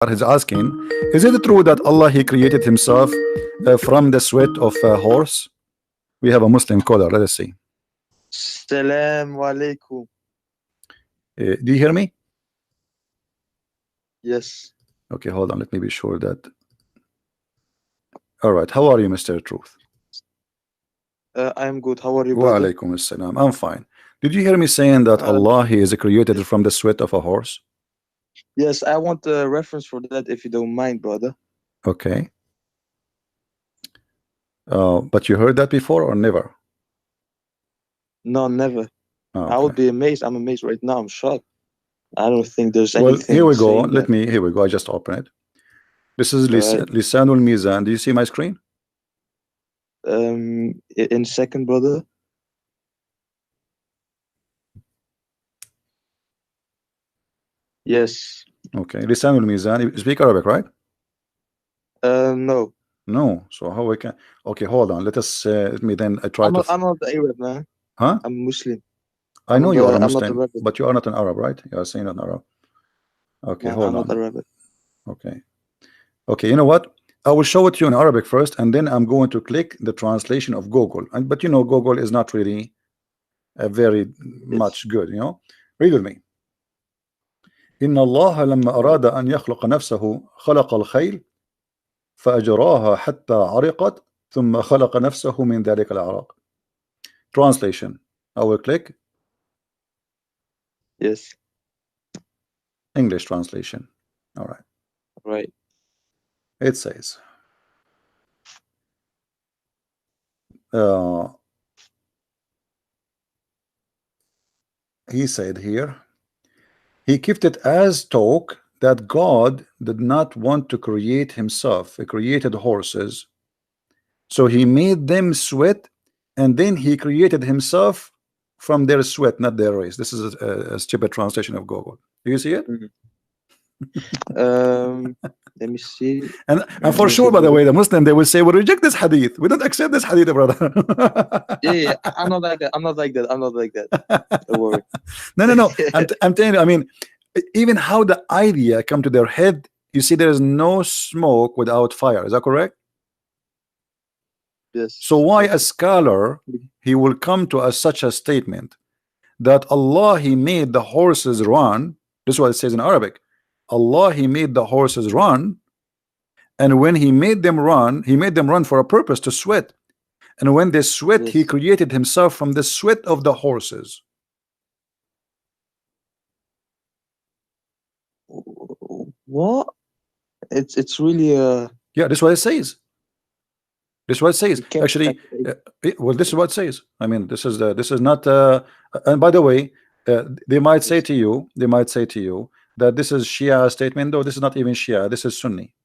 He's asking, is it true that Allah he created himself from the sweat of a horse? We have a Muslim caller. Let us see. Salam alaikum. Do you hear me? Yes. Okay, hold on. Let me be sure that. All right. How are you, Mr. Truth? I'm good. How are you, Wa brother? alaikum assalam. I'm fine. Did you hear me saying that Allah he is created from the sweat of a horse? Yes, I want a reference for that if you don't mind, brother. Okay. But you heard that before or never? No, never. Oh, I would okay. be amazed. I'm amazed right now. I'm shocked. I don't think there's Well, anything. here we go. saying Let that. me. Here we go. I just open it. This is Alright. Lisanul Mizan. Do you see my screen? In second, brother. Yes. Okay. Lisanul Mizan. You speak Arabic, right? No. No. So how we can? Okay, hold on. Let us. Let me then. I try I'm to. not. I'm not Arab, man. Huh? I'm Muslim. I know you are a I'm not Muslim, Arabic. but you are not an Arab, right? You are saying not Arab. Okay, Man, hold I'm not on. Arabic. Okay. Okay. You know what? I will show it to you in Arabic first, and then I'm going to click the translation of Google. But you know, Google is not really very much good. You know, read with me. إن الله لما أراد أن يخلق نفسه خلق الخيل فأجراها حتى عرقت ثم خلق نفسه من ذلك العرق. Translation. I will click. Yes. English translation. All right. Right. It says. He said here, he kept it as talk that God did not want to create himself. He created horses, so he made them sweat, and then he created himself from their sweat, not their race. This is a stupid translation of Google. Do you see it? Let me see. And for sure, by the way, the Muslim, they will say, we reject this hadith. We don't accept this hadith, brother. Yeah, I'm not like that. I'm not like that. I'm not like that. Don't worry. No. I'm telling you, I mean, even how the idea come to their head, you see, there is no smoke without fire. Is that correct? Yes. So why a scholar, he will come to such a statement that Allah, he made the horses run. This is what it says in Arabic. Allah, he made the horses run, and when he made them run, he made them run for a purpose, to sweat. And when they sweat, Yes. he created himself from the sweat of the horses. What? It's really Yeah, this is what it says. This is what it says. can't Actually, well, this is what it says. I mean, this is not. And by the way, they might say to you, that this is Shia statement. Though this is not even Shia. This is Sunni.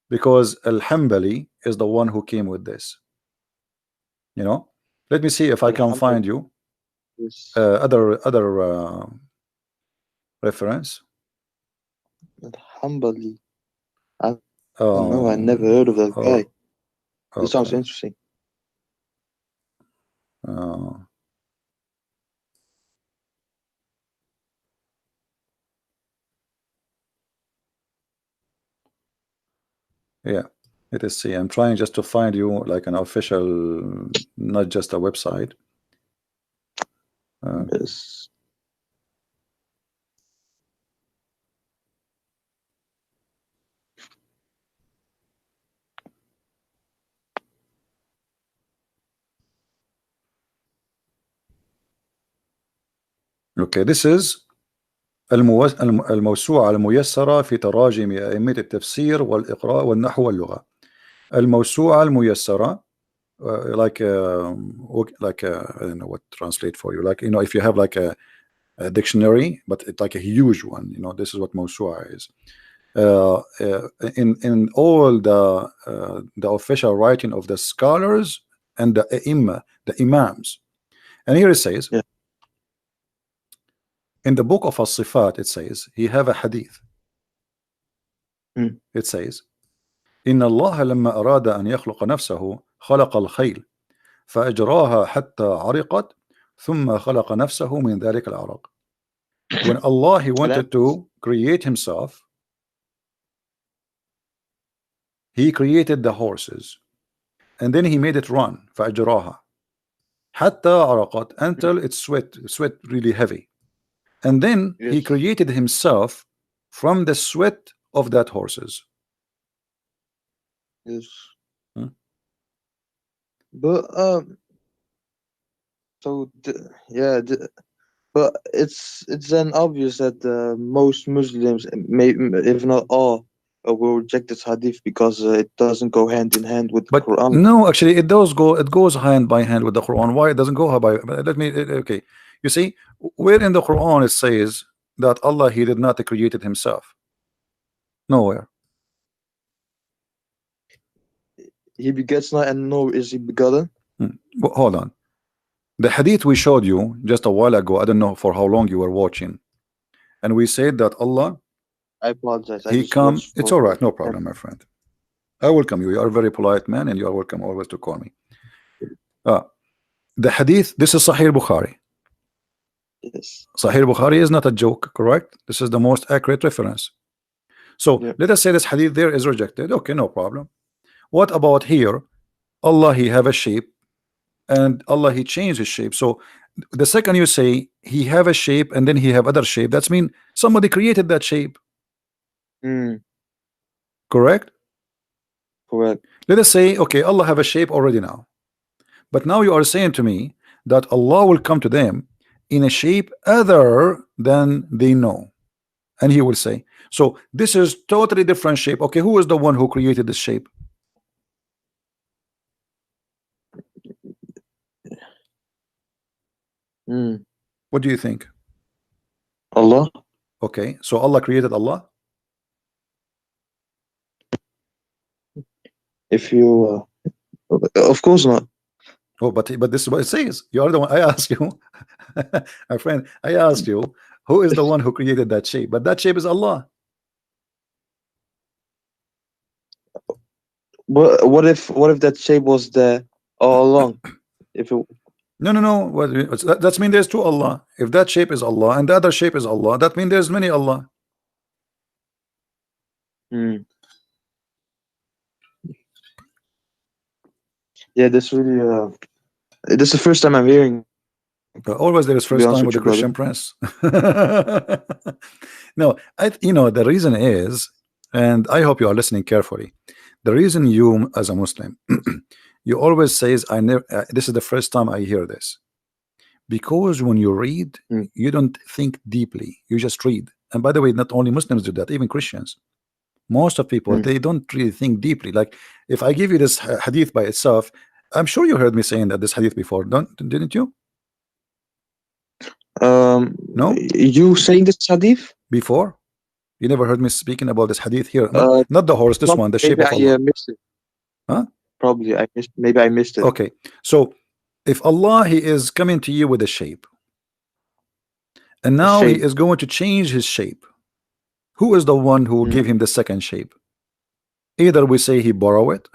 Because Al-Hanbali is the one who came with this. You know. Let me see if I can find you other reference. Hanbali. I don't know. I never heard of that guy. This sounds interesting. Yeah, let us see. I'm trying just to find you like an official, not just a website. Yes. Okay, this is الموسوعة الميسرة في تراجم أئمة التفسير والإقراء والنحو واللغة. الموسوعة الميسرة, like I don't know what to translate for you. Like, you know, if you have like a dictionary, but it's like a huge one. You know, this is what موسوعة is. In all the official writing of the scholars and the Imam, the Imams. And here it says, in the book of As-Sifat, it says, he have a hadith. It says, إن الله لما أراد أن يخلق نفسه خلق الخيل فأجراها حتى عرقت ثم خلق نفسه من ذلك العرق. When Allah, he wanted to create himself, he created the horses and then he made it run فأجراها حتى عرقت until it sweat really heavy, and then he Yes. created himself from the sweat of that horses. Yes. Hmm? But so yeah, but it's then obvious that most Muslims, if not all, will reject this hadith because it doesn't go hand in hand with the But Quran. no, actually it does go, it goes hand by hand with the Quran. Why it doesn't go by, let me, okay, you see where in the Quran it says that Allah, he did not create it himself? Nowhere. He begets not, and nor is he begotten. Hold on. The hadith we showed you just a while ago, I don't know for how long you were watching, and we said that Allah, I apologize. he come, it's all right, no problem, my friend. I welcome you. You are a very polite man, and you are welcome always to call me. The hadith, this is Sahih Bukhari. Yes. Sahih Bukhari is not a joke, correct? This is the most accurate reference. So Yeah. let us say this hadith there is rejected. Okay, no problem. What about here? Allah, he have a shape, and Allah, he changed his shape. So the second you say he have a shape and then he have other shape, that's mean somebody created that shape. Correct? Correct. Let us say, okay, Allah have a shape already now, but now you are saying to me that Allah will come to them in a shape other than they know, and he will say, so this is totally different shape. Okay, who is the one who created this shape? What do you think? Allah. Okay, so Allah created Allah? If you of course not. Oh, but this is what it says. You are the one. I asked you, my friend, I asked you, who is the one who created that shape? But that shape is Allah. What if that shape was there all along? If it... No. That's mean there's two Allah. If that shape is Allah and the other shape is Allah, that means there's many Allah. Yeah, this really this is the first time I'm hearing. Always there is first time with the Christian prince. No, the reason is, and I hope you are listening carefully. The reason you, as a Muslim, you always says, I never. This is the first time I hear this, because when you read, you don't think deeply. You just read. And by the way, not only Muslims do that, even Christians. Most of people, they don't really think deeply. Like if I give you this hadith by itself, I'm sure you heard me saying that this hadith before, didn't you? No, you saying this hadith before? You never heard me speaking about this hadith here? Not the horse, this one, the shape of Allah. Missed it. Huh? Probably I missed. Maybe I missed it. Okay, so if Allah, he is coming to you with a shape, and now he is going to change his shape, who is the one who will give him the second shape? Either we say he borrow it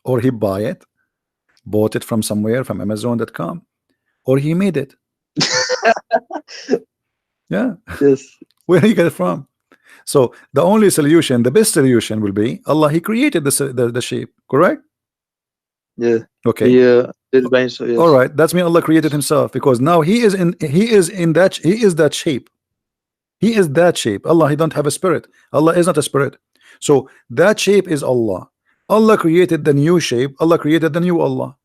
or he bought it from somewhere, from Amazon.com, or he made it. Yeah. Yes. Where do you get it from? So the only solution, the best solution will be Allah, he created the shape, correct? Yeah. Okay. Yeah. Yes. All right, that's mean Allah created himself, because now he is that shape. He is that shape. Allah, he don't have a spirit. Allah is not a spirit. So that shape is Allah. Allah created the new shape. Allah created the new Allah.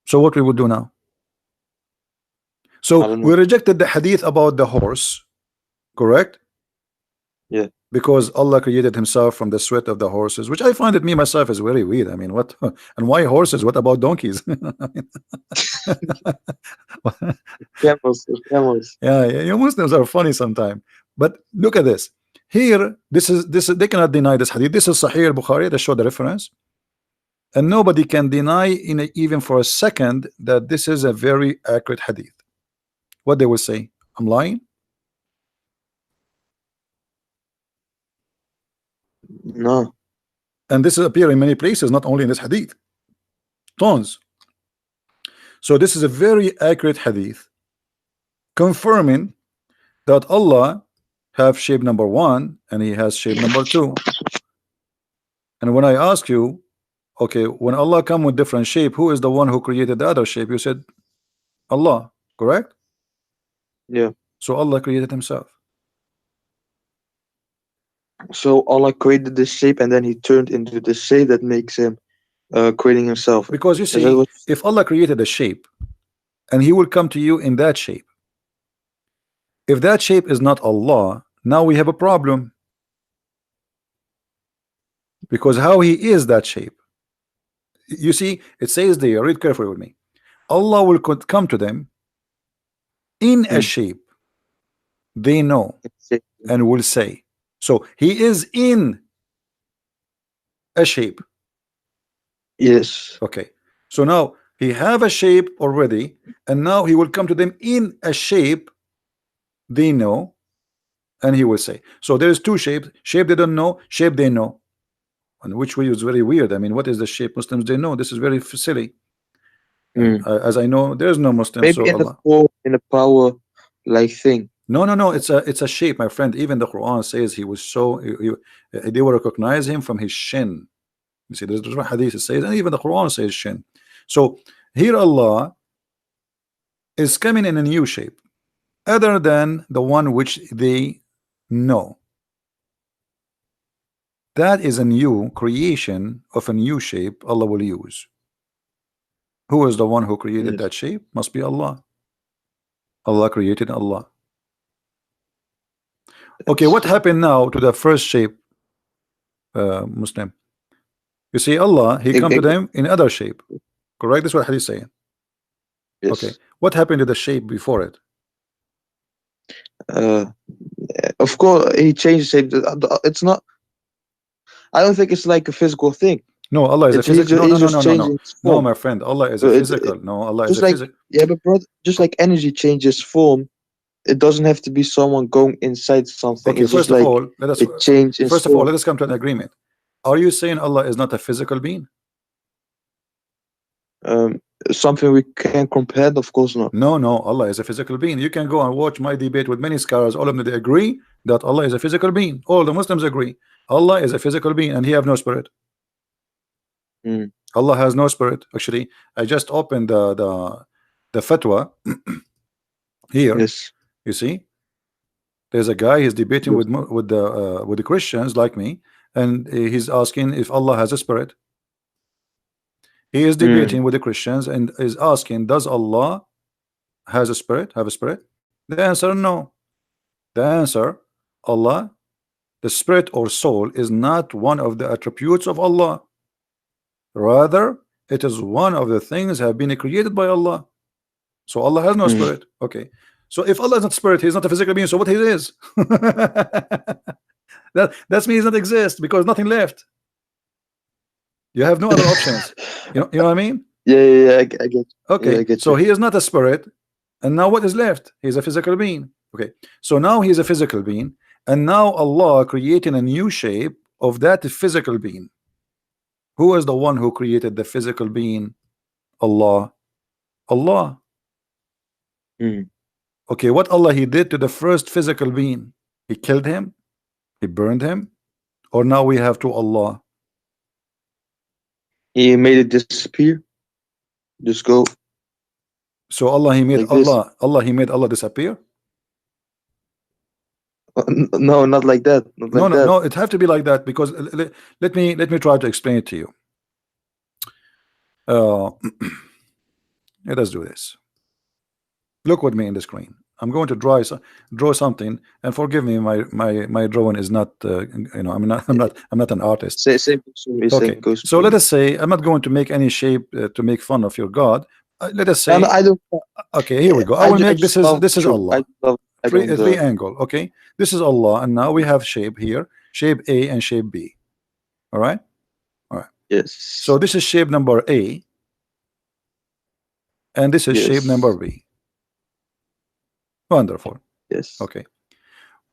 So what we would do now? So we rejected the hadith about the horse, correct? Yeah. Because Allah created himself from the sweat of the horses, which I find it me myself is very weird. I mean, what and why horses? What about donkeys? Camels. Yeah, you Muslims are funny sometimes. But look at this. Here, this is they cannot deny this hadith. This is Sahih Bukhari. They show the reference, and nobody can deny even for a second that this is a very accurate hadith. What they will say? I'm lying? No. And this appears in many places, not only in this hadith. Tons. So this is a very accurate hadith, confirming that Allah have shape number 1 and he has shape number 2. And when I ask you, okay, when Allah come with different shape, who is the one who created the other shape? You said Allah, correct? Yeah. So Allah created himself. So Allah created this shape and then he turned into the shape that makes him creating himself. Because you Is that see, what- if Allah created a shape and he will come to you in that shape, if that shape is not Allah, now we have a problem. Because how he is that shape? You see, it says there, read carefully with me. Allah will come to them in a shape they know and will say. So he is in a shape. Yes. Okay. So now he have a shape already, and now he will come to them in a shape they know, and he will say. So there's two shapes: shape they don't know, shape they know. And which way is very weird. I mean, what is the shape Muslims they know? This is very silly. As I know, there's no Muslim. Maybe So in Allah. a form, in a power like thing. No. It's a shape, my friend. Even the Quran says he was so they will recognize him from his shin. You see, there's a hadith it says, and even the Quran says shin. So here Allah is coming in a new shape, other than the one which they know. That is a new creation of a new shape Allah will use. Who is the one who created that shape? Must be Allah. Allah created Allah. Okay, what happened now to the first shape, Muslim? You see, Allah, he come to them in other shape. Correct? This is what hadith is saying. Yes. Okay. What happened to the shape before it? Of course, he changed shape. It's not. I don't think it's like a physical thing. No, Allah is a physical. No, my friend. Allah is a physical. No, Allah is a physical. Yeah, but brother, just like energy changes form, it doesn't have to be someone going inside something. Okay, it's first just of like all, let us it changes. First of all, let us come to an agreement. Are you saying Allah is not a physical being? Something we can compare? Of course not. No, Allah is a physical being. You can go and watch my debate with many scholars. All of them, they agree that Allah is a physical being. All the Muslims agree. Allah is a physical being and he have no spirit. Allah has no spirit. Actually, I just opened the fatwa here. Yes. You see, there's a guy, he's debating with the Christians like me, and he's asking if Allah has a spirit. He is debating with the Christians and is asking, does Allah has a spirit, have a spirit? The answer, no. The answer, Allah, the spirit or soul is not one of the attributes of Allah. Rather, it is one of the things have been created by Allah. So Allah has no spirit. Okay. So if Allah is not spirit, he's not a physical being. So what he is? That's means he does not exist because nothing left. You have no other options. You know what I mean? Yeah, I get. Okay. Yeah, I get so you. he is not a spirit, and now what is left? He's a physical being. Okay. So now he's a physical being, and now Allah creating a new shape of that physical being. Who is the one who created the physical being? Allah. Allah. Okay, what Allah he did to the first physical being? He killed him? He burned him? Or now we have to Allah? He made it disappear. Just go. So Allah he made Like this. Allah he made Allah disappear? No, not like that. Not like that. No, it have to be like that because let me try to explain it to you. Let us do this. Look with me in the screen. I'm going to draw something, and forgive me, my drawing is not I'm not an artist. Same okay. So let us say I'm not going to make any shape to make fun of your God. Let us say no, I don't. Okay, here we go. I will make this is Allah. Three angle. Okay, this is Allah, and now we have shape here, shape A and shape B. All right. Yes. So this is shape number A, and this is shape number B. Wonderful. Yes. Okay.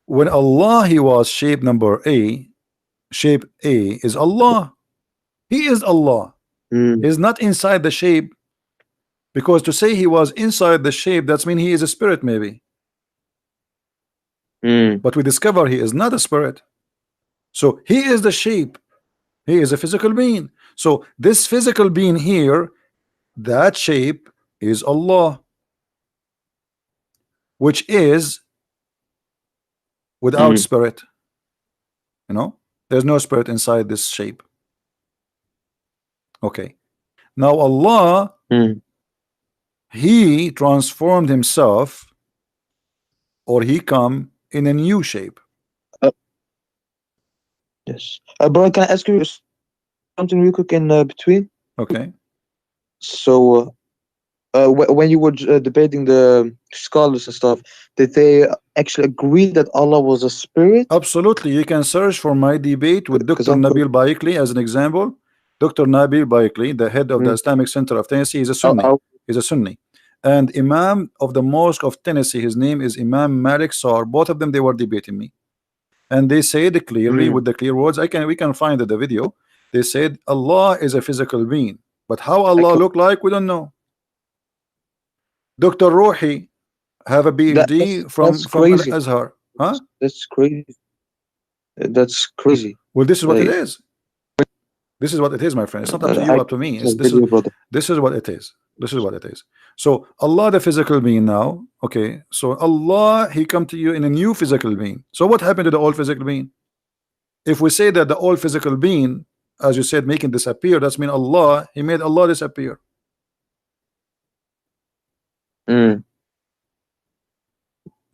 When Allah he was shape number A, shape A is Allah. He is Allah. He's not inside the shape, because to say he was inside the shape, that's mean he is a spirit maybe. But we discover he is not a spirit. So he is the shape. He is a physical being. So this physical being here, that shape is Allah, which is without spirit. You know, there's no spirit inside this shape. Okay. Now Allah, he transformed himself, or he come in a new shape. Yes. Bro, can I ask you something real quick in between? Okay. So, when you were debating the scholars and stuff, did they actually agree that Allah was a spirit? Absolutely. You can search for my debate with Dr. 'Cause I'm Nabil Baikli as an example. Dr. Nabil Baikli, the head of the Islamic Center of Tennessee, is a Sunni. He's a Sunni. And Imam of the Mosque of Tennessee, his name is Imam Malik Sar. Both of them, they were debating me. And they said clearly with the clear words, we can find the video. They said Allah is a physical being. But how Allah look like, we don't know. Dr. Ruhi have a PhD from Al-Azhar. Huh? That's crazy. That's crazy. Well, this is what it is. This is what it is, my friend. It's not up to you, up to me. This is what it is. This is what it is. So Allah, the physical being now. Okay. So Allah, he come to you in a new physical being. So what happened to the old physical being? If we say that the old physical being, as you said, making disappear, that's mean Allah, he made Allah disappear.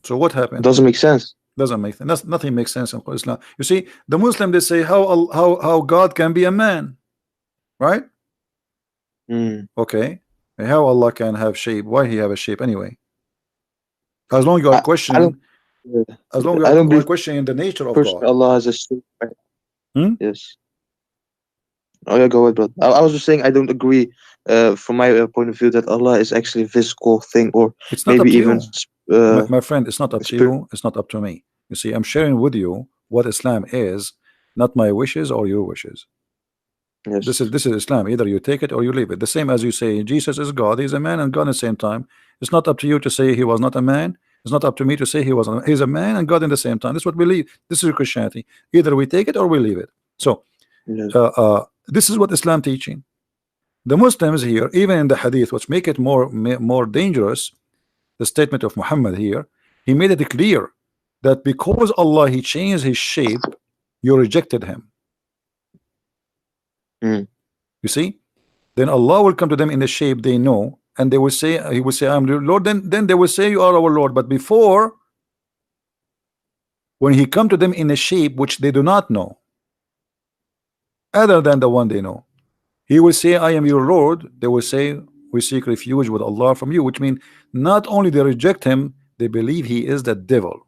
So what happened? Doesn't make sense. Doesn't make sense. Nothing makes sense in Islam. You see, the Muslim, they say how God can be a man, right? Okay. How Allah can have shape? Why he have a shape anyway? As long as you are questioning, as long as you are questioning the nature of God. Allah has a shape. Yes. Oh yeah, go ahead, brother. I was just saying I don't agree from my point of view that Allah is actually a physical thing, or it's not maybe up to even my friend, it's not up to you, it's not up to me. You see, I'm sharing with you what Islam is, not my wishes or your wishes. Yes. This is Islam. Either you take it or you leave it. The same as you say Jesus is God, he's a man and God at the same time. It's not up to you to say he was not a man. It's not up to me to say he's a man and God in the same time. This is what we believe. This is Christianity. Either we take it or we leave it. So yes. This is what Islam teaching. The Muslims here, even in the hadith, which make it more dangerous, the statement of Muhammad here, he made it clear that because Allah, he changed his shape, you rejected him. You see, then Allah will come to them in the shape they know, and they will say, he will say, I'm your Lord. Then they will say, you are our Lord. But before, when he come to them in a shape which they do not know, other than the one they know, he will say, I am your Lord. They will say, we seek refuge with Allah from you, which means not only they reject him, they believe he is the devil.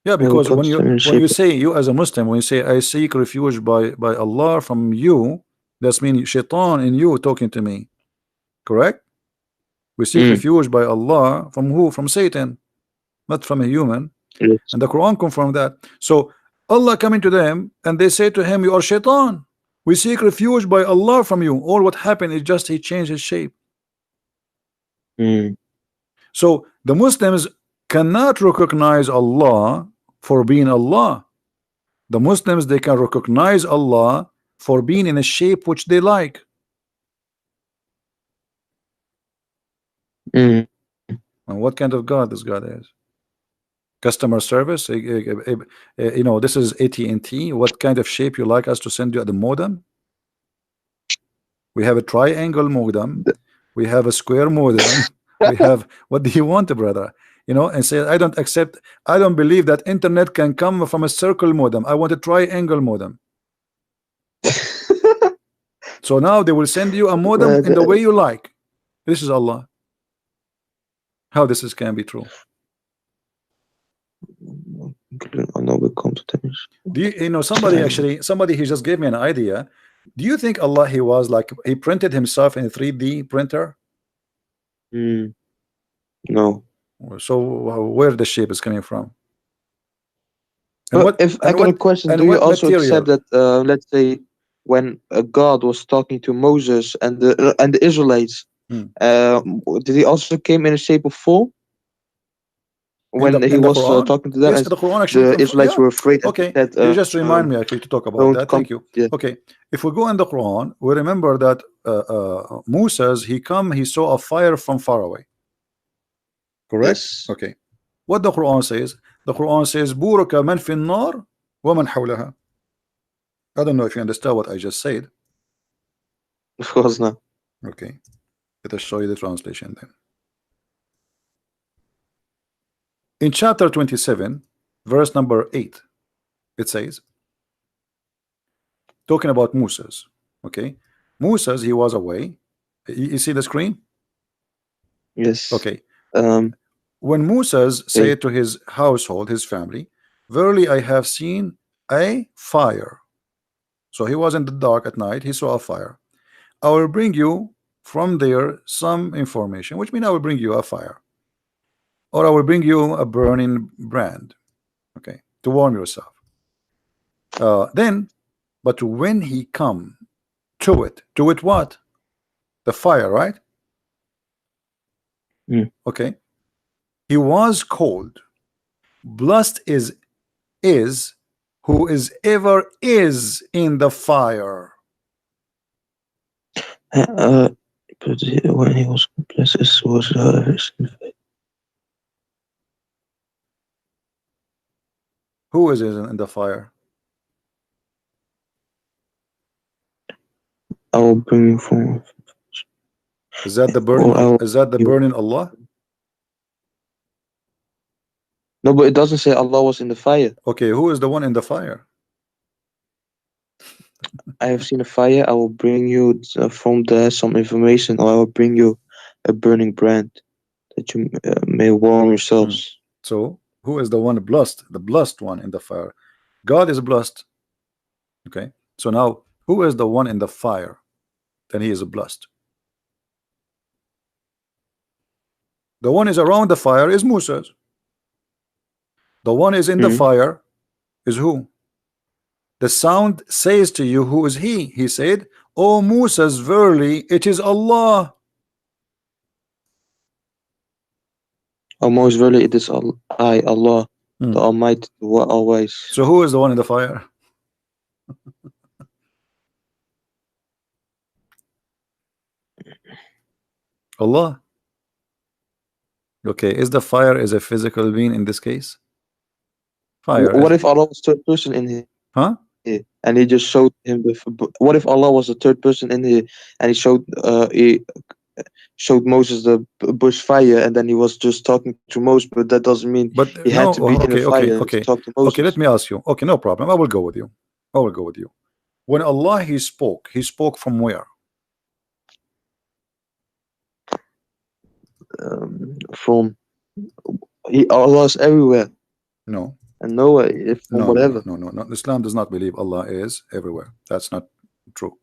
Yeah, because when you say, you as a Muslim, when you say I seek refuge by Allah from you, that's mean shaitan in you talking to me. Correct? We seek refuge by Allah from who? From Satan, not from a human. Yes. And the Quran confirmed that. So Allah coming to them and they say to him, you are shaitan. We seek refuge by Allah from you. All what happened is just he changed his shape. So the Muslims cannot recognize Allah for being Allah. The Muslims, they can recognize Allah for being in a shape which they like. And what kind of God this God is? Customer service, you know, this is AT&T. What kind of shape you like us to send you at the modem? We have a triangle modem, we have a square modem, we have, what do you want, brother? You know, and say, I don't believe that internet can come from a circle modem. I want a triangle modem. So now they will send you a modem in the way you like. This is Allah. How this can be true? Do you know, somebody he just gave me an idea. Do you think Allah, he was like, he printed himself in a 3D printer? No. So where the shape is coming from? And but if I got a question, do you also accept that let's say when God was talking to Moses and the Israelites, did he also came in a shape of form? when he in the was Quran? talking to them, Yes, and the Quran actually the Israelites yeah. were afraid. Okay, that, you just remind me actually to talk about don't that. come. Thank you. Yeah. Okay, if we go in the Quran, we remember that Moses, he saw a fire from far away. Correct? Yes. Okay. What the Quran says? The Quran says, "Buraka man fi an-nar wa man hawlaha." I don't know if you understand what I just said. Of course not. Okay, let us show you the translation then. In chapter 27, verse number 8, it says, talking about Moses. Okay, Moses, he was away. You see the screen? Yes. Okay. Um. When Moses Okay. said to his household, his family, "Verily I have seen a fire." So he was in the dark at night, he saw a fire. "I will bring you from there some information," which means I will bring you a fire, or I will bring you a burning brand, okay, to warm yourself. Then, but when he come to it what? The fire, right? Okay. He was cold. Blessed is who is ever is in the fire. But when he was blessed, was Who is in the fire? I will bring you from. Is that the burning? Well, I will- Is that the burning Allah? No, but it doesn't say Allah was in the fire. Okay, who is the one in the fire? I have seen a fire. I will bring you from there some information, or I will bring you a burning brand that you may warm yourselves. So who is the one blessed? The blessed one in the fire. God is blessed. Okay. So now who is the one in the fire? Then he is blessed. The one is around the fire is Moses. The one is in the fire is who? The sound says to you, who is he? He said, "O Moses, verily it is Allah." Oh, most verily it is Allah, the Almighty, the Always. So who is the one in the fire? Allah. Okay, is the fire is a physical being in this case? Fire. What if Allah was third person in here? Huh? And he just showed him what if Allah was the third person in here and he showed Moses the bush fire, and then he was just talking to Moses, but that doesn't mean he had to be in a fire to talk to Moses. Okay, let me ask you. Okay, no problem. I will go with you. I will go with you. When Allah he spoke from where? From Allah is everywhere. No. And nowhere, if from whatever. No. Islam does not believe Allah is everywhere. That's not true.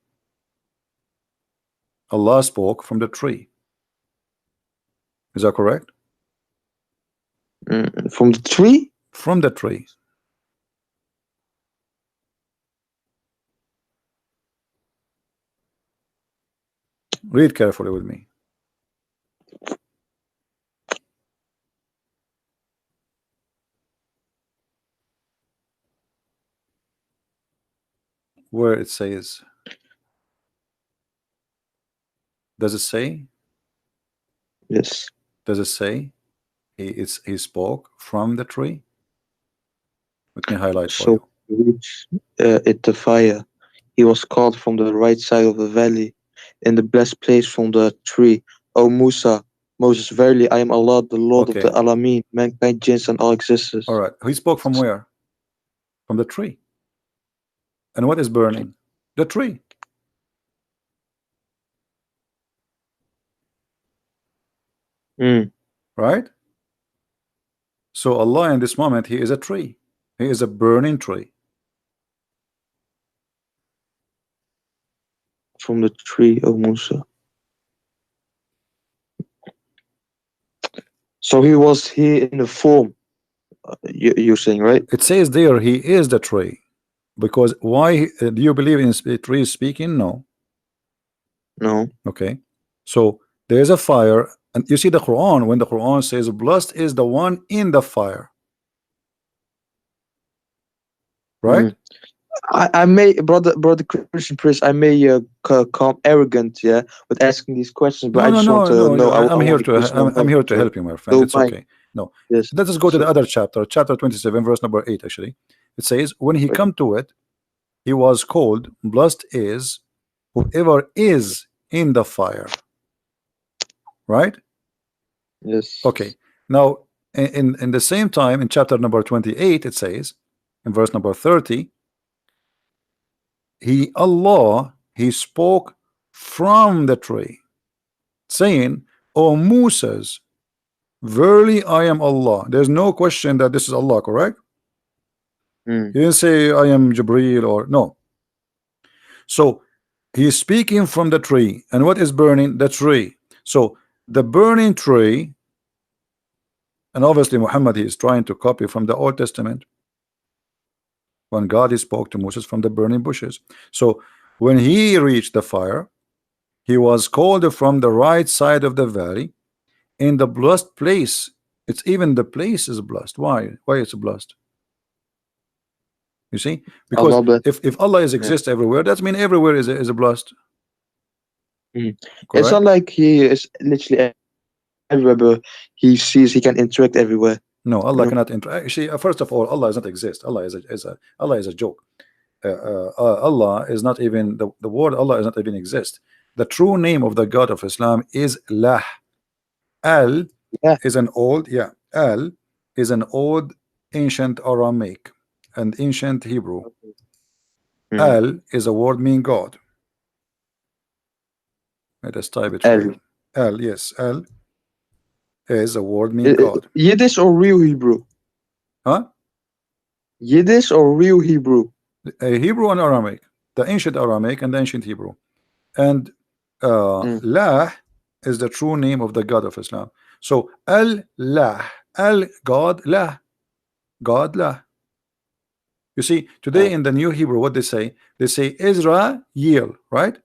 Allah spoke from the tree. Is that correct? From the tree? From the tree. Read carefully with me. Where it says, does it say? Yes. Does it say he spoke from the tree? Let me highlight for you. Reach it the fire. He was called from the right side of the valley, in the blessed place from the tree. O Musa, Moses, verily I am Allah, the Lord of the Alameen, mankind, jinns, and all existence. All right. He spoke from where? From the tree. And what is burning? The tree. Right? So Allah in this moment, he is a tree. He is a burning tree. From the tree, O Musa. So he was here in the form, you're saying, right? It says there he is the tree. Because why do you believe in the tree speaking? No. No. Okay. So there's a fire And you see the Quran, when the Quran says blessed is the one in the fire, right? Mm. I may, brother Christian Priest, I may come arrogant, yeah, with asking these questions, but No, I no, just want no, to no. know. I I'm here want to to get some I'm here knowledge, to so help you, my friend. don't It's mind. okay. No, Yes. let us go to So, the other chapter, chapter 27, verse number 8. Actually, it says, when he okay. come to it, he was called blessed is whoever is in the fire, right? Yes. Okay. Now, in the same time, in chapter number 28, it says, in verse number 30, he spoke from the tree, saying, O Moses, verily I am Allah. There's no question that this is Allah, correct? Mm. He didn't say I am Jibreel or no. So he's speaking from the tree, and what is burning? The tree. So the burning tree, and obviously Muhammad, he is trying to copy from the Old Testament when God spoke to Moses from the burning bushes. So when he reached the fire, he was called from the right side of the valley in the blessed place. It's even the place is blessed. Why? Why it's blessed? You see, because Allah bless. if Allah is Yeah. exists everywhere, that means everywhere is a blessed. Mm. It's Correct? not like he is literally everywhere, but he sees he can interact everywhere. No, Allah You know? cannot interact. Actually, first of all, Allah does not exist. Allah is a joke. Allah is not even the word Allah is not even exist. The true name of the God of Islam is Lah. Al Yeah. is an old Al is an old ancient Aramaic and ancient Hebrew. Mm. Al is a word mean God. Let us type it for El. you. Al, yes, Al is a word mean God. Yiddish or real Hebrew? Huh? Yiddish or real Hebrew? Hebrew and Aramaic, the ancient Aramaic and the ancient Hebrew. And Mm. Lah is the true name of the God of Islam. So Al-Lah, Al God, Lah, God, Lah. You see, today in the New Hebrew, what they say Israel, right?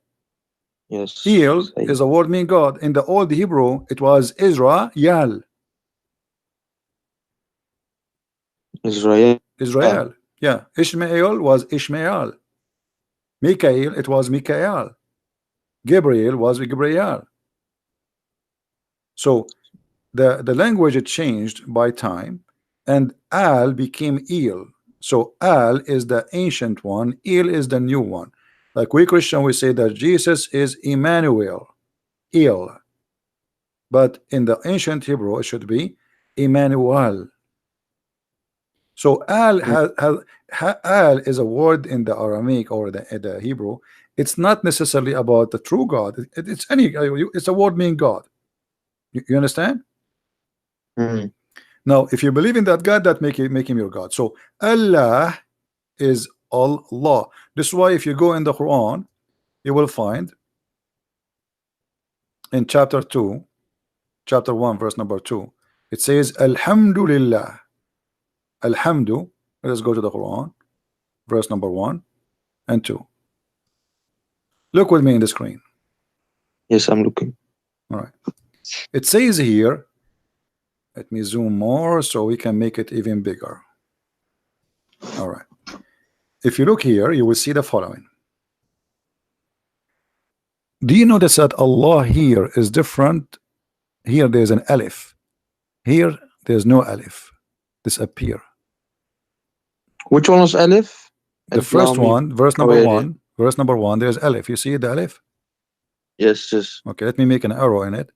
Yes. El Say is a word mean God. In the old Hebrew, it was Israel, Israel. Israel. Yeah, Ishmael was Ishmael. Mikael, it was Mikael. Gabriel was Gabriel. So the language it changed by time, and Al became El. So Al is the ancient one, El is the new one. Like we Christian, we say that Jesus is Emmanuel, El, but in the ancient Hebrew it should be Emmanuel. So Al Al is a word in the Aramaic or the Hebrew. It's not necessarily about the true God. It's it's a word meaning God. You understand? Mm. Now, if you believe in that God, that make him your God. So Allah is Allah. This is why if you go in the Quran, you will find in chapter 2, chapter 1, verse number 2, it says Alhamdulillah. Alhamdu. Let us go to the Quran, verse number 1 and 2. Look with me in the screen. Yes, I'm looking. All right. It says here, let me zoom more so we can make it even bigger. All right. If you look here, you will see the following. Do you notice that Allah here is different? Here there's an alif. Here there's no alif. Disappear. Which one was Aleph? The first one, verse number yeah. 1, verse number 1, there's alif. You see the alif? Yes, yes. Okay, let me make an arrow in it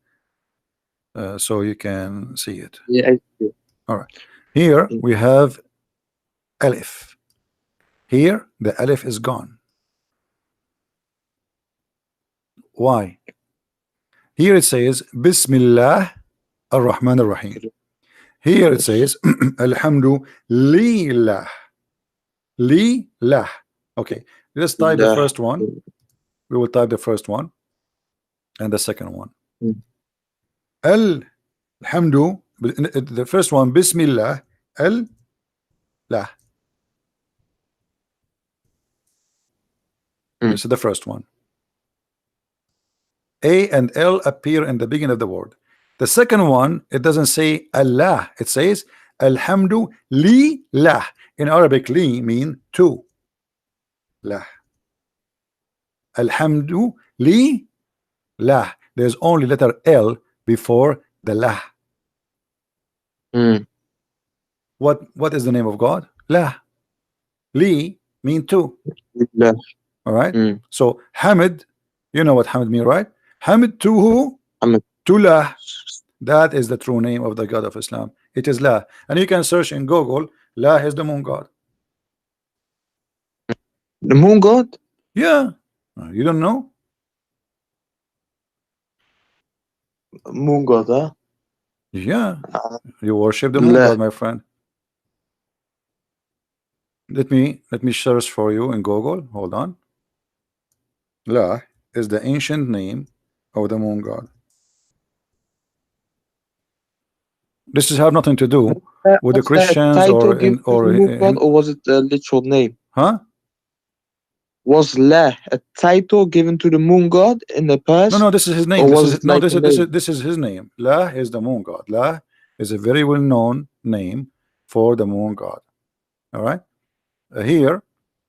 so you can see it. Yeah. All right. Here we have alif. Here the alif is gone. Why? Here it says Bismillah ar-Rahman ar-Rahim. Here it says Alhamdu lillah. Lillah. Okay, let's type the first one. We will type the first one and the second one. Alhamdu, the first one, Bismillah, Lah. This is the first one. A and L appear in the beginning of the word. The second one, it doesn't say Allah, it says Alhamdu li lah. In Arabic, li mean to. Lah. Alhamdu li lah. There's only letter L before the lah. What is the name of God? Lah. Li mean to. Yeah. All right. So Hamid, you know what Hamid mean, right? Hamid to who? Hamid. To lah. That is the true name of the God of Islam. It is lah. And you can search in Google, lah is the moon god. The moon god? Yeah. You don't know? Moon god, huh? Yeah. You worship the moon Lah. god, my friend. Let me search for you in Google. Hold on. Lah is the ancient name of the moon god. This has have nothing to do with the Was that a Christians title or given in, to the moon god, or was it a literal name? huh? Was La a title given to the moon god in the past? No, this is his name. Or This was is it like a name? this is his name. Lah is the moon god. Lah is a very well known name for the moon god. All right. Here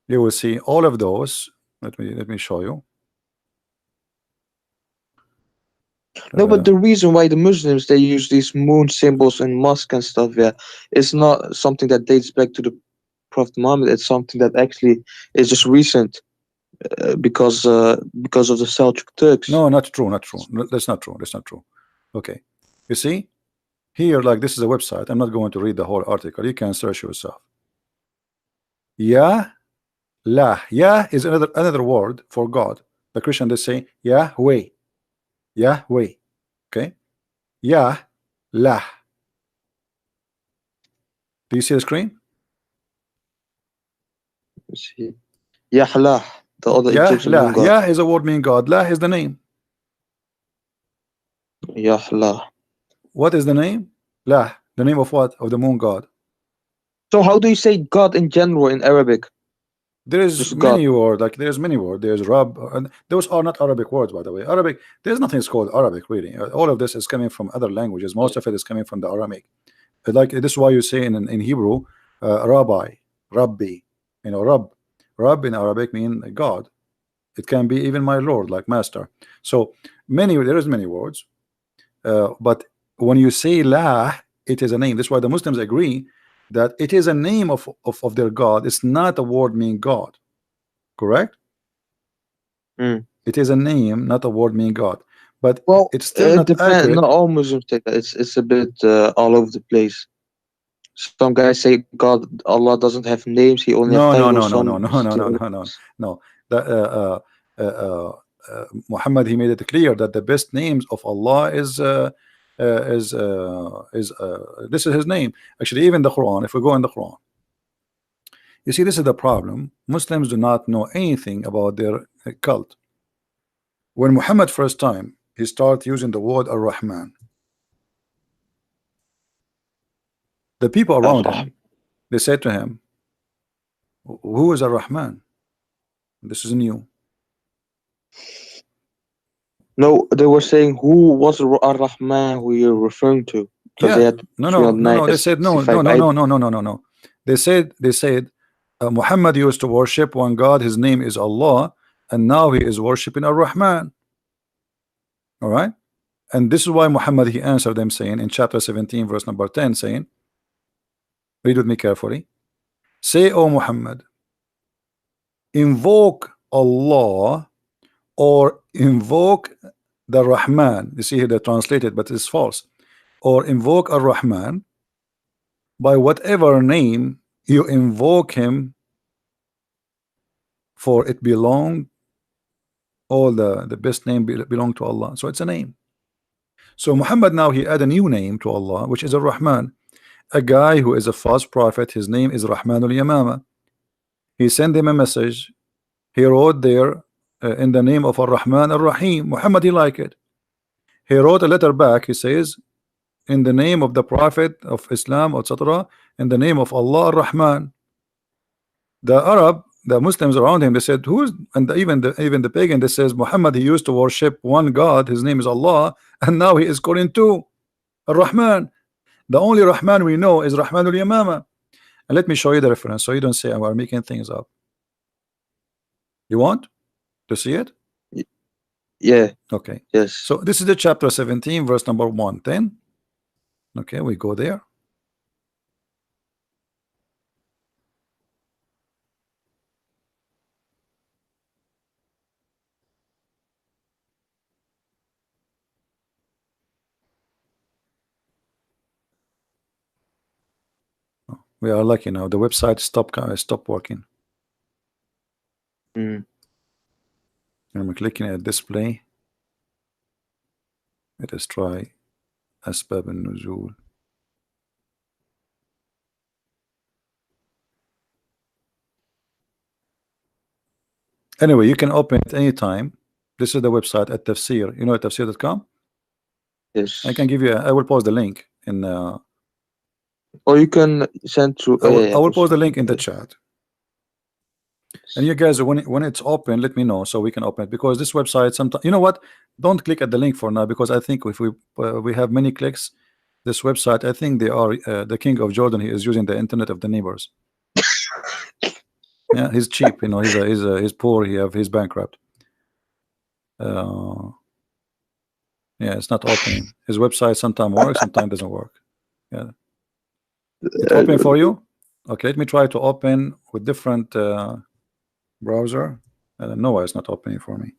you will see all of those. Let me show you. No, but the reason why the Muslims they use these moon symbols in mosque and stuff, yeah, it's not something that dates back to the Prophet Muhammad. It's something that actually is just recent because of the Seljuk Turks. No, not true, not true. No, that's not true. That's not true. Okay, you see here, like this is a website. I'm not going to read the whole article. You can search yourself. Yah, lah. Yah is another word for God. The Christian they say Yahweh, Yahweh. Okay, Yah, lah. Do you see the screen? Let's see. Yahlah, the other Yah, Egyptian lah. moon god. Yah is a word meaning God. Lah is the name. Yahlah. What is the name? Lah. The name of what? Of the moon god. So how do you say God in general in Arabic? There is Just God. many words, like there's many words. There's Rab, and those are not Arabic words, by the way. Arabic, there's nothing called Arabic, really. All of this is coming from other languages. Most of it is coming from the Aramaic. Like this is why you say in Hebrew, Rabbi, Rabbi, you know, Rab in Arabic mean God. It can be even my Lord, like master. So there is many words, but when you say lah, it is a name. That's why the Muslims agree that it is a name of their God. It's not a word meaning God. Correct? It is a name, not a word meaning God. But Well, it's still it not depends. accurate. Not all Muslims take that. It's a bit all over the place. Some guys say God, Allah doesn't have names. He only No, has no, titles. no, no, Some no, no, no, still- no, no, no. Muhammad, he made it clear that the best names of Allah is this is his name. Actually, even the Quran, if we go in the Quran, you see, this is the problem. Muslims do not know anything about their cult. When Muhammad first time he started using the word Ar-Rahman, the people around him, they said to him, who is Ar-Rahman? This is new. No, they were saying who was Ar-Rahman who you're referring to? Because they had No. They said no. 365 They said Muhammad used to worship one God. His name is Allah, and now he is worshiping Ar-Rahman. All right, and this is why Muhammad he answered them saying in chapter 17, verse number 10, saying, read with me carefully. Say, O Muhammad, invoke Allah or invoke the Rahman. You see here they translated, but it's false. Or invoke Ar-Rahman by whatever name you invoke him, for it belong, all the best name belong to Allah. So it's a name. So Muhammad now he add a new name to Allah, which is Ar-Rahman. A guy who is a false prophet, his name is Rahman al-Yamama. He sent him a message. He wrote there in the name of Ar-Rahman Ar-Rahim. Muhammad he liked it. He wrote a letter back. He says, in the name of the Prophet of Islam, etc., in the name of Allah Ar-Rahman. The Muslims around him, they said, who's, and even the pagan, they says Muhammad he used to worship one God, his name is Allah, and now he is calling two. Ar-Rahman. The only Rahman we know is Rahmanul Yamama. And let me show you the reference so you don't say we're making things up. You want to see it? Yeah. Okay. Yes. So this is the chapter 17, verse number 110. Okay, we go there. We are lucky now. The website stopped working. Mm. I'm clicking at display. Let us try Asbab al-Nuzul. Anyway, you can open it anytime. This is the website at Tafsir. You know at tafsir.com? Yes. I can give you I will post the link in Or you can send through. I will post the link in the chat. And you guys, when it's open, let me know so we can open it, because this website sometimes, you know what, don't click at the link for now, because I think if we have many clicks, this website, I think they are the king of Jordan. He is using the internet of the neighbors. Yeah, he's cheap, you know. He's poor. He's bankrupt. Yeah, it's not opening. His website sometimes works, sometimes doesn't work. Yeah, it's open for you. Okay, let me try to open with different browser. I don't know why it's not opening for me.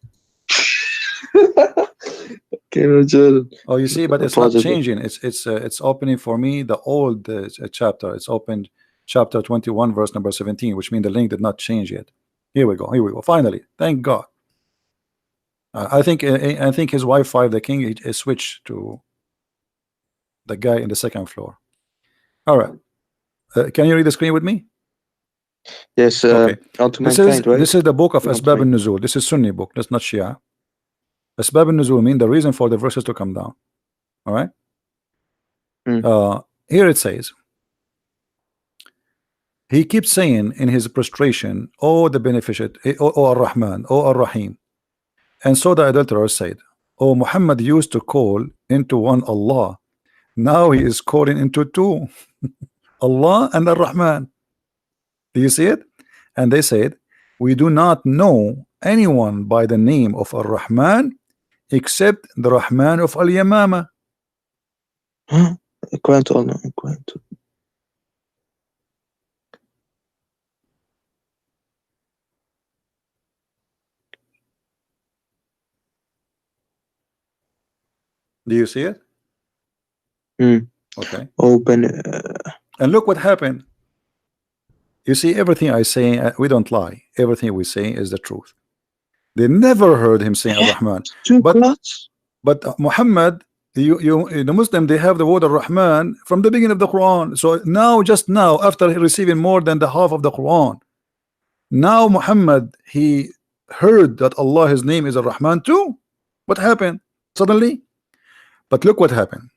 Okay, Jordan. Oh, you see, but it's not changing. It's opening for me the old chapter. It's opened chapter 21, verse number 17, which means the link did not change yet. Here we go. Here we go. Finally, thank God. I think his Wi-Fi, the king, is switched to the guy in the second floor. All right. Can you read the screen with me? Yes. Okay. This is the book of Asbab al-Nuzul. This is Sunni book. That's not Shia. Asbab al-Nuzul mean the reason for the verses to come down. All right. Here it says, he keeps saying in his prostration, "Oh, the beneficent, oh Ar-Rahman, oh Ar-Rahim." And so the adulterer said, "Oh, Muhammad used to call into one Allah. Now he is calling into two, Allah and Ar-Rahman." Do you see it? And they said, "We do not know anyone by the name of Ar-Rahman except the Rahman of Al-Yamama." Do you see it? Okay. Open. And look what happened. You see, everything I say, we don't lie. Everything we say is the truth. They never heard him saying Ar-Rahman. But Muhammad, the Muslim, they have the word Ar-Rahman from the beginning of the Quran. So now, just now, after receiving more than the half of the Quran, now Muhammad, he heard that Allah, his name is Ar-Rahman too. What happened suddenly? But look what happened.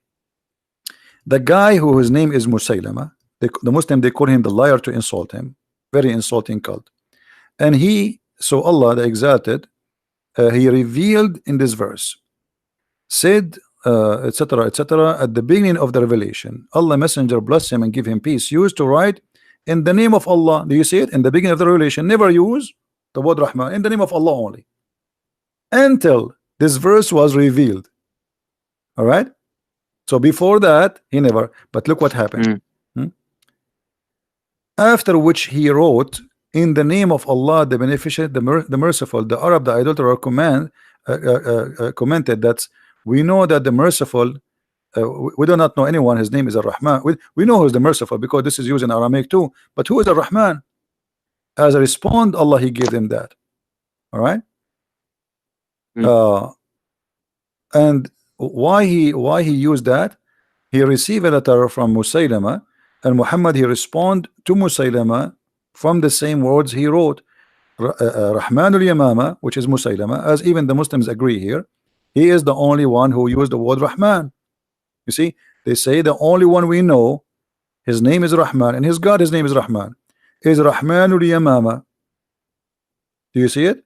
The guy whose name is Musaylama, the Muslim, they call him the liar to insult him. Very insulting cult. And so Allah, the exalted, he revealed in this verse, said, etc., etc., at the beginning of the revelation, Allah messenger bless him and give him peace, used to write in the name of Allah. Do you see it? In the beginning of the revelation, never use the word Rahman, in the name of Allah only, until this verse was revealed. All right. So before that, he never. But look what happened. After which he wrote, in the name of Allah, the beneficent, the merciful. The Arab, the adulterer, commented that we know that the merciful, we do not know anyone, his name is Ar-Rahman. We know who is the merciful because this is used in Aramaic too. But who is Ar-Rahman? As a response, Allah, he gave them that. All right. And why he used that? He received a letter from Musaylama, and Muhammad, he respond to Musaylama from the same words he wrote. Rahmanul Yamama, which is Musaylama, as even the Muslims agree here, he is the only one who used the word Rahman. You see, they say the only one we know, his name is Rahman, and his God, his name is Rahman, is Rahmanul Yamama. Do you see it?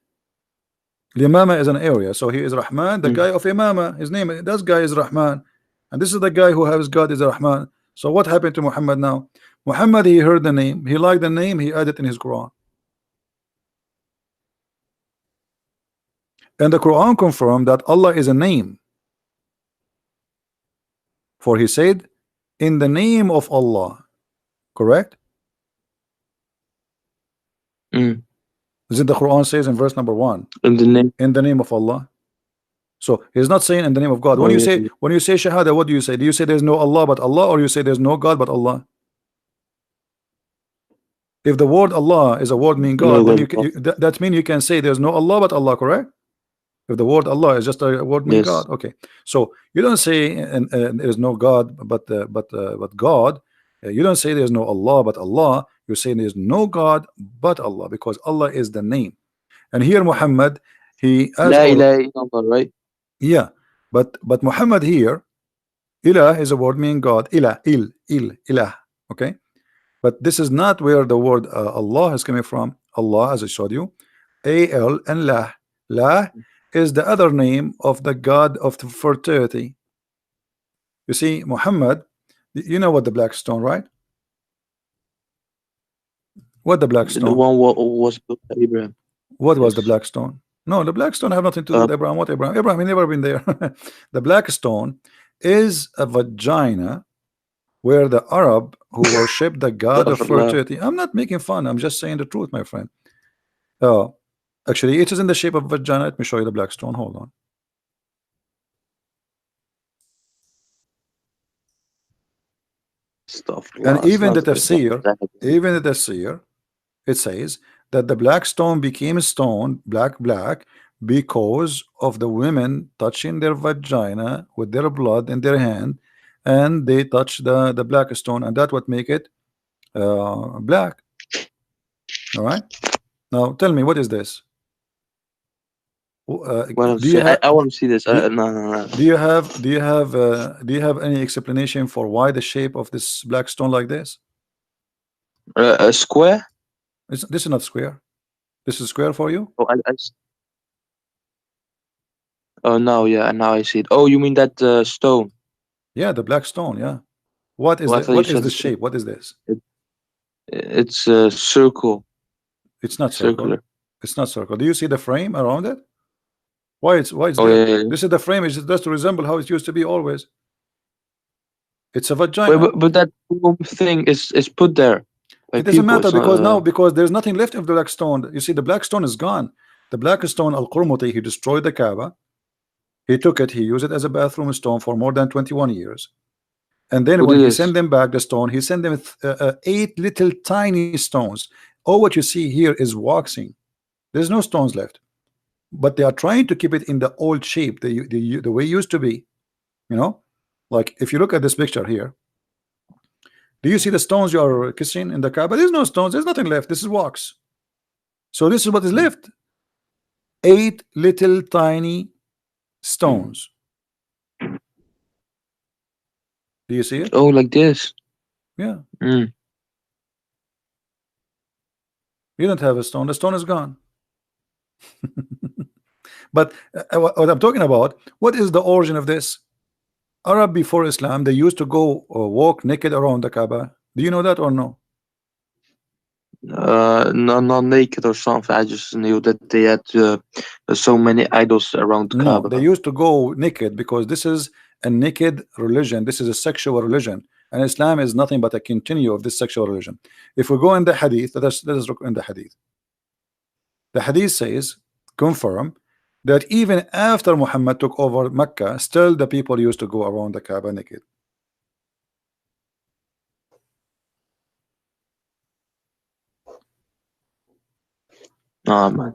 Yamama is an area, so he is Rahman, the guy of Yamama. His name, that guy is Rahman. and this is the guy who has God is Rahman. So what happened to Muhammad now? Muhammad, he heard the name, he liked the name, he added in his Quran. And the Quran confirmed that Allah is a name. For he said, in the name of Allah. Correct? Mm. Is it the Quran says in verse number 1? In the name of Allah. So he's not saying in the name of God. Oh, When you yes, say yes. when you say Shahada, what do you say? Do you say there's no Allah but Allah, or you say there's no God but Allah? If the word Allah is a word mean God, No then God. that means you can say there's no Allah but Allah, correct? If the word Allah is just a word mean Yes. God, okay. So you don't say there's no God but God. You don't say there's no Allah but Allah. You say there's no God but Allah, because Allah is the name. And here Muhammad, he as La all, ilaha illallah, right? yeah, but Muhammad here, ilah is a word meaning God. Ilah, ilah, okay. But this is not where the word Allah is coming from. Allah, as I showed you, al and lah. Lah is the other name of the God of the fertility. You see, Muhammad, you know what the black stone, right? What the black The stone? one was built by Abraham. What was the Yes. black stone? No, the black stone have nothing to do with Abraham. What Abraham? Abraham, he never been there. The black stone is a vagina where the Arab who worship the god of Astaghfirullah. fertility. I'm not making fun. I'm just saying the truth, my friend. Actually, it is in the shape of vagina. Let me show you the black stone. Hold on. And even the tafsir, it says that the black stone became a stone, black, because of the women touching their vagina with their blood in their hand, and they touch the black stone, and that would make it black. All right. Now tell me, what is this? I want to see this. No. Do you have any explanation for why the shape of this black stone like this? A square? This is not square. This is square for you? Oh no, yeah, now I see it. Oh, you mean that stone? Yeah, the black stone. Yeah. What is what is the shape? What is this? It's a circle. It's not circular. It's not circle. Do you see the frame around it? Why it's oh, there? yeah. This is the frame. It's just to resemble how it used to be always. It's a vagina. Wait, but that thing is put there. It doesn't matter because there's nothing left of the black stone. You see, the black stone is gone. The black stone, Al-Qurmuti, he destroyed the Kaaba. He took it. He used it as a bathroom stone for more than 21 years. And then when he sent them back the stone, he sent them 8 little tiny stones. All what you see here is waxing. There's no stones left. But they are trying to keep it in the old shape, the way it used to be. You know, like if you look at this picture here, do you see the stones you are kissing in the Kaaba? There's no stones. There's nothing left. This is wax. So this is what is left. 8 little tiny stones. Do you see it? Oh, like this. Yeah. Mm. You don't have a stone. The stone is gone. But what I'm talking about, what is the origin of this? Arab before Islam, they used to go walk naked around the Kaaba. Do you know that or no? No, not naked or something. I just knew that they had so many idols around the Kaaba. No, they used to go naked because this is a naked religion. This is a sexual religion, and Islam is nothing but a continue of this sexual religion. If we go in the Hadith, let us look in the Hadith. The Hadith says, confirm that even after Muhammad took over Mecca, still the people used to go around the Kaaba naked. Oh man.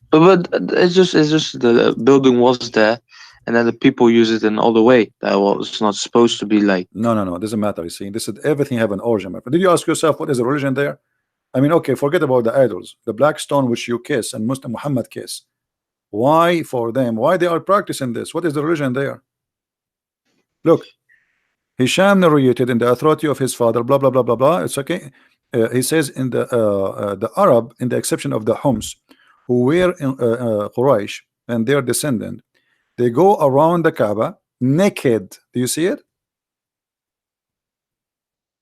But it's just the building was there, and then the people use it in all the way. That was not supposed to be like. No. It doesn't matter. You see, this is everything have an origin. Did you ask yourself what is the religion there? I mean, okay, forget about the idols, the black stone which you kiss and Muslim Muhammad kiss. Why for them? Why they are practicing this? What is the religion there? Look, Hisham narrated in the authority of his father, blah blah blah blah blah. It's okay. He says in the Arab, in the exception of the Homs, who were in Quraysh and their descendant, they go around the Kaaba naked. Do you see it?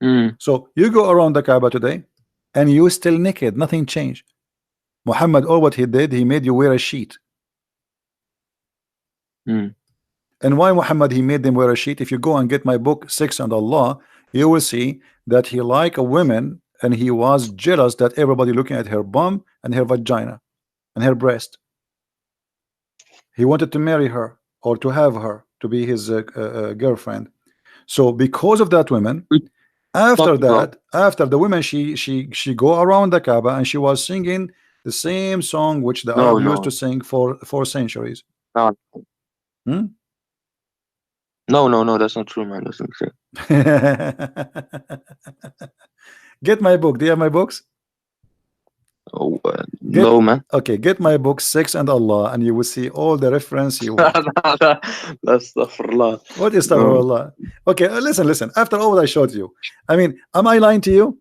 Mm. So you go around the Kaaba today and you still naked, nothing changed. Muhammad, all what he did, he made you wear a sheet. Mm. And why Muhammad he made them wear a sheet? If you go and get my book Sex and Allah, you will see that he liked a woman and he was jealous that everybody looking at her bum and her vagina and her breast. He wanted to marry her or to have her to be his girlfriend. So because of that woman, after that, after the woman, she go around the Kaaba and she was singing the same song which the Arab used to sing for centuries. No. Hmm? No, that's not true, man. That's not true. Get my book. Do you have my books? Oh, no, man. Okay, get my book Sex and Allah, and you will see all the reference you want. Astaghfirullah. What is Astaghfirullah? Okay, listen. After all I showed you, I mean, am I lying to you?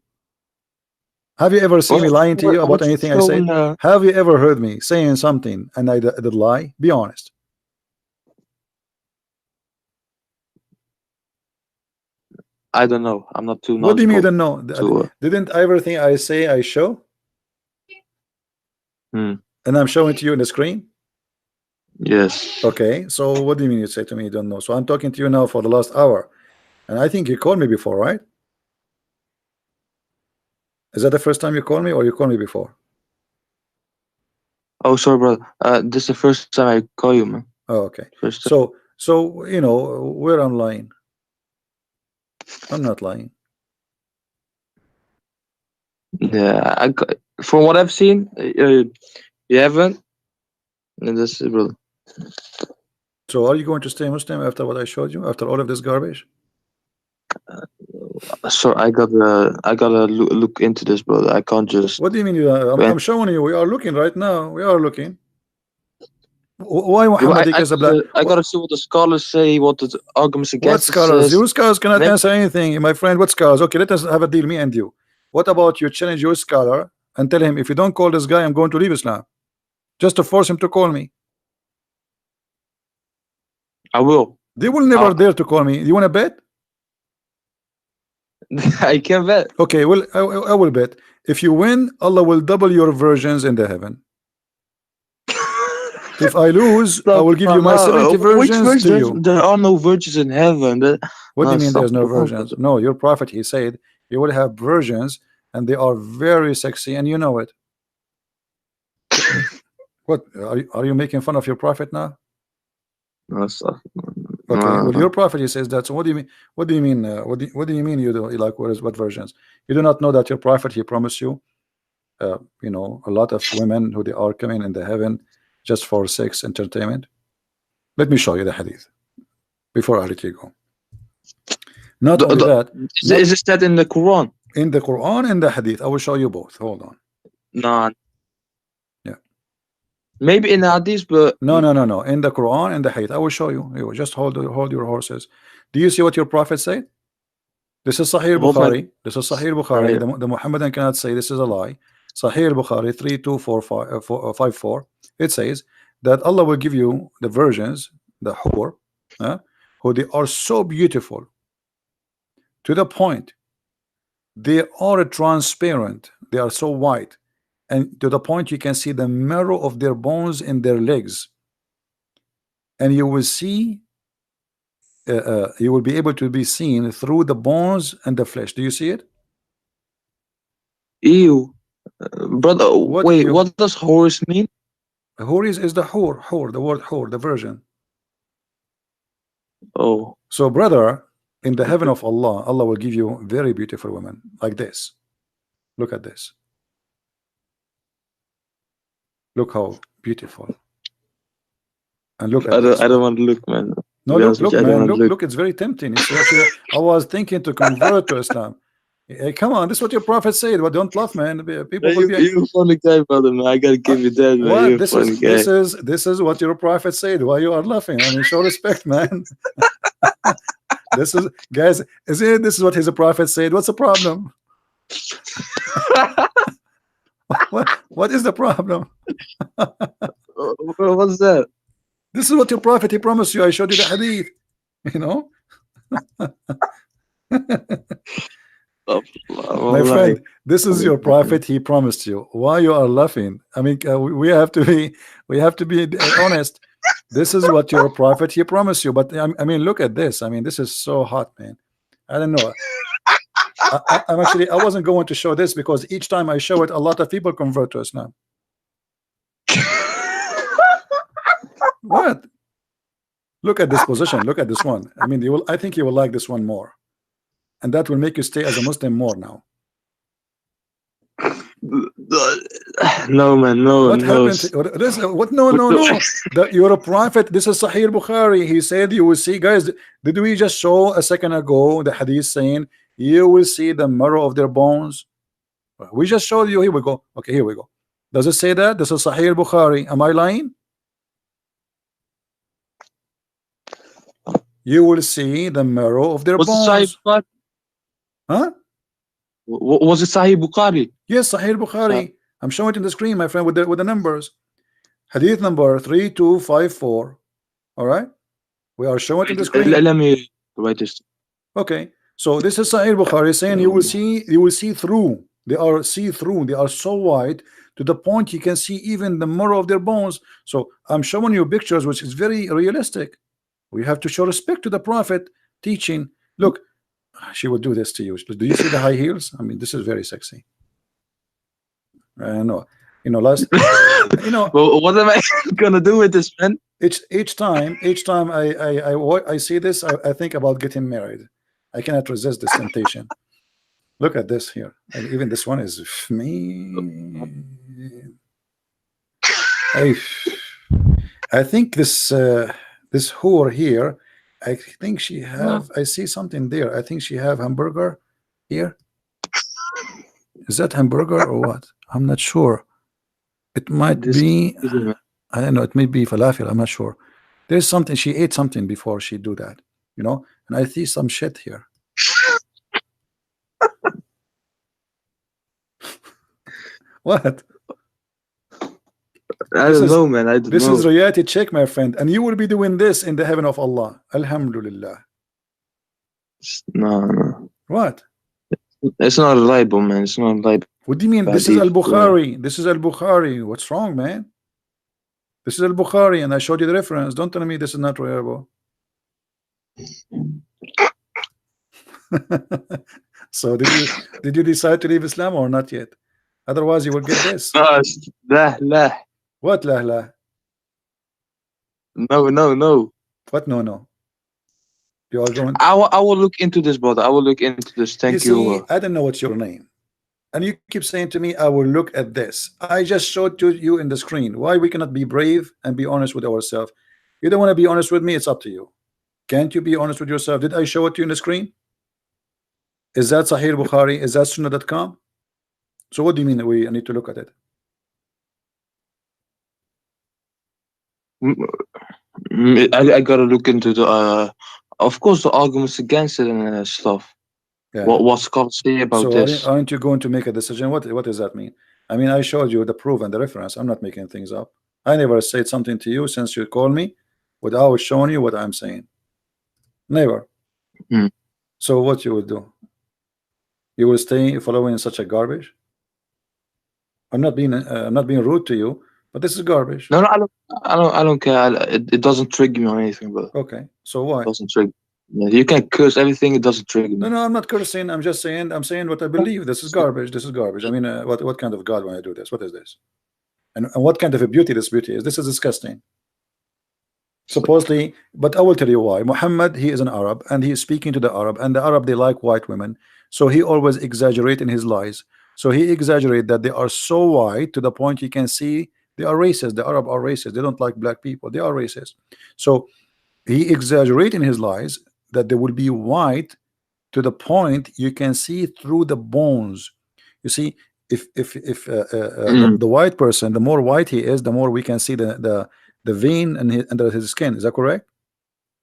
Have you ever seen me lying to you about anything I said? Have you ever heard me saying something and I did lie? Be honest. I don't know. I'm not too knowledgeable. What do you mean you don't know? Didn't everything I say I show? And I'm showing to you on the screen? Yes. Okay, so what do you mean you say to me you don't know? So I'm talking to you now for the last hour. And I think you called me before, right? Is that the first time you called me or you called me before? Oh, sorry, brother. This is the first time I call you, man. Oh, okay. So you know where I'm lying. I'm not lying. Yeah, from what I've seen, you haven't. And this is, brother. So are you going to stay Muslim after what I showed you? After all of this garbage? So I gotta look into this, brother. I can't just. What do you mean? I'm showing you. We are looking right now. We are looking. Why Muhammad? I gotta see what the scholars say. What the arguments against. What scholars? Your scholars cannot answer anything, my friend. What scholars? Okay, let us have a deal, me and you. What about you challenge your scholar and tell him if you don't call this guy, I'm going to leave Islam, just to force him to call me. I will. They will never dare to call me. You want to bet? I can bet. Okay, well, I will bet. If you win, Allah will double your virgins in the heaven. If I lose, I will give you my 70 virgins to you. There are no virgins in heaven. What do you mean there's no virgins? No, your prophet, he said, you will have virgins and they are very sexy and you know it. What, are you making fun of your prophet now? No, sir. Okay, well, your prophet, he says that. So what do you mean? What do you mean? What do you mean? You do like what versions? You do not know that your prophet, he promised you, you know, a lot of women who they are coming in the heaven just for sex entertainment. Let me show you the hadith before I let you go. Not only that, is this that in the Quran? In the Quran and the hadith, I will show you both. Hold on. No. Yeah. Maybe in the hadith, but no. In the Quran and the hadith, I will show you. You just hold your horses. Do you see what your prophet said? This is Sahih Bukhari. This is Sahih Bukhari. The Muhammadan cannot say this is a lie. Sahih Bukhari 3254. It says that Allah will give you the virgins, the hur, who they are so beautiful to the point they are transparent. They are so white, and to the point you can see the marrow of their bones in their legs, and you will see. You will be able to be seen through the bones and the flesh. Do you see it? Ew, brother. What does horse mean? Houris is the hur, the word hur, the virgin. Oh. So, brother, in the heaven of Allah, Allah will give you very beautiful women like this. Look at this. Look how beautiful. And look at this. I don't want to look, man. No, look, man. Look, it's very tempting. It's actually, I was thinking to convert to Islam. Hey, come on, this is what your prophet said. Well, don't laugh, man. People will be. You're a funny guy, brother, man. I gotta give you that, man. What? This is what your prophet said. Why you are laughing? I mean, show respect, man. This is, guys. This is what his prophet said. What's the problem? What is the problem? What's that? This is what your prophet, he promised you. I showed you the hadith. You know, Oh, my wallahi. friend, this is your prophet. He promised you. Why you are laughing? I mean, we have to be, honest. This is what your prophet he promised you. But I mean, look at this. I mean, this is so hot, man. I don't know. I'm actually, I wasn't going to show this because each time I show it, a lot of people convert to Islam. What? Look at this position. Look at this one. I mean, you will. I think you will like this one more, and that will make you stay as a Muslim more now. No, man, no. What no. happened? What? No. You're a prophet. This is Sahih Bukhari. He said you will see, guys. Did we just show a second ago the hadith saying you will see the marrow of their bones? We just showed you. Here we go. Okay, here we go. Does it say that? This is Sahih Bukhari. Am I lying? You will see the marrow of their Was bones. it Sahih Bukhari? Huh? Was it Sahih Bukhari? Yes, Sahih Bukhari. I'm showing it in the screen, my friend, with the numbers. Hadith number 3254. All right, we are showing it in the screen. Let me write this. Okay, so this is Sahih Bukhari saying you will see through. They are see-through. They are so wide to the point you can see even the marrow of their bones. So I'm showing you pictures, which is very realistic. We have to show respect to the Prophet teaching. Look, she would do this to you. Do you see the high heels? I mean, this is very sexy. I know. Last. Well, what am I gonna do with this, man? Each time I see this, I think about getting married. I cannot resist this temptation. Look at this here. And even this one is me. I think this whore here, I think she have. I see something there. I think she have hamburger here. Is that hamburger or what? I'm not sure. It might be. I don't know. It may be falafel. I'm not sure. There's something. She ate something before she do that. And I see some shit here. What? I don't know, man. I don't This know. is reality check, my friend, and you will be doing this in the heaven of Allah. Alhamdulillah. No. What? It's not reliable, man. It's not reliable. What do you mean? This is Al-Bukhari. This is Al-Bukhari. What's wrong, man? This is Al-Bukhari, and I showed you the reference. Don't tell me this is not reliable. So did you decide to leave Islam or not yet? Otherwise, you will get this. La. What la? No. What no? You are going. I will look into this, brother. I will look into this. Thank you. See, I don't know what's your name. And you keep saying to me, I will look at this. I just showed to you in the screen. Why we cannot be brave and be honest with ourselves? You don't want to be honest with me, it's up to you. Can't you be honest with yourself? Did I show it to you in the screen? Is that Sahih Bukhari? Is that Sunnah.com? So what do you mean we need to look at it? I gotta look into the of course the arguments against it and stuff. Yeah. What scholars say about this? Aren't you going to make a decision? What does that mean? I mean, I showed you the proof and the reference. I'm not making things up. I never said something to you since you called me without showing you what I'm saying. Never. So what you will do? You will stay following such a garbage? I'm not being rude to you, but this is garbage. No, I don't care. It doesn't trigger me or anything, brother. Okay, so why? It doesn't trigger. You can curse everything. It doesn't trigger me. No, I'm not cursing. I'm just saying. I'm saying what I believe. This is garbage. This is garbage. I mean, what kind of God when I do this? What is this? And what kind of a beauty this beauty is? This is disgusting. Supposedly, but I will tell you why. Muhammad, he is an Arab, and he is speaking to the Arab, and the Arab, they like white women, so he always exaggerate in his lies. So he exaggerate that they are so white to the point you can see they are racist. The Arab are racist. They don't like black people. They are racist. So he exaggerate in his lies that they will be white to the point you can see through the bones. You see, if the white person, the more white he is, the more we can see the vein under his skin. Is that correct?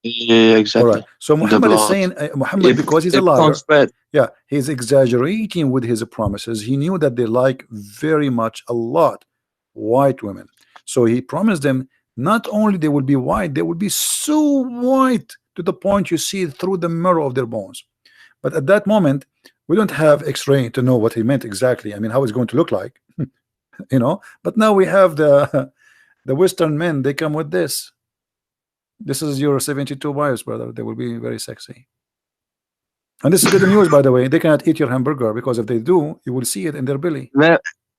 Yeah, exactly. All right. So Muhammad is saying Muhammad, because he's a liar. Yeah, he's exaggerating with his promises. He knew that they like very much a lot white women. So he promised them not only they will be white, they will be so white to the point you see through the marrow of their bones. But at that moment, we don't have X-ray to know what he meant exactly. I mean, how it's going to look like, you know. But now we have the Western men. They come with this. This is your 72 wives, brother. They will be very sexy. And this is good news, by the way. They cannot eat your hamburger, because if they do, you will see it in their belly. Man,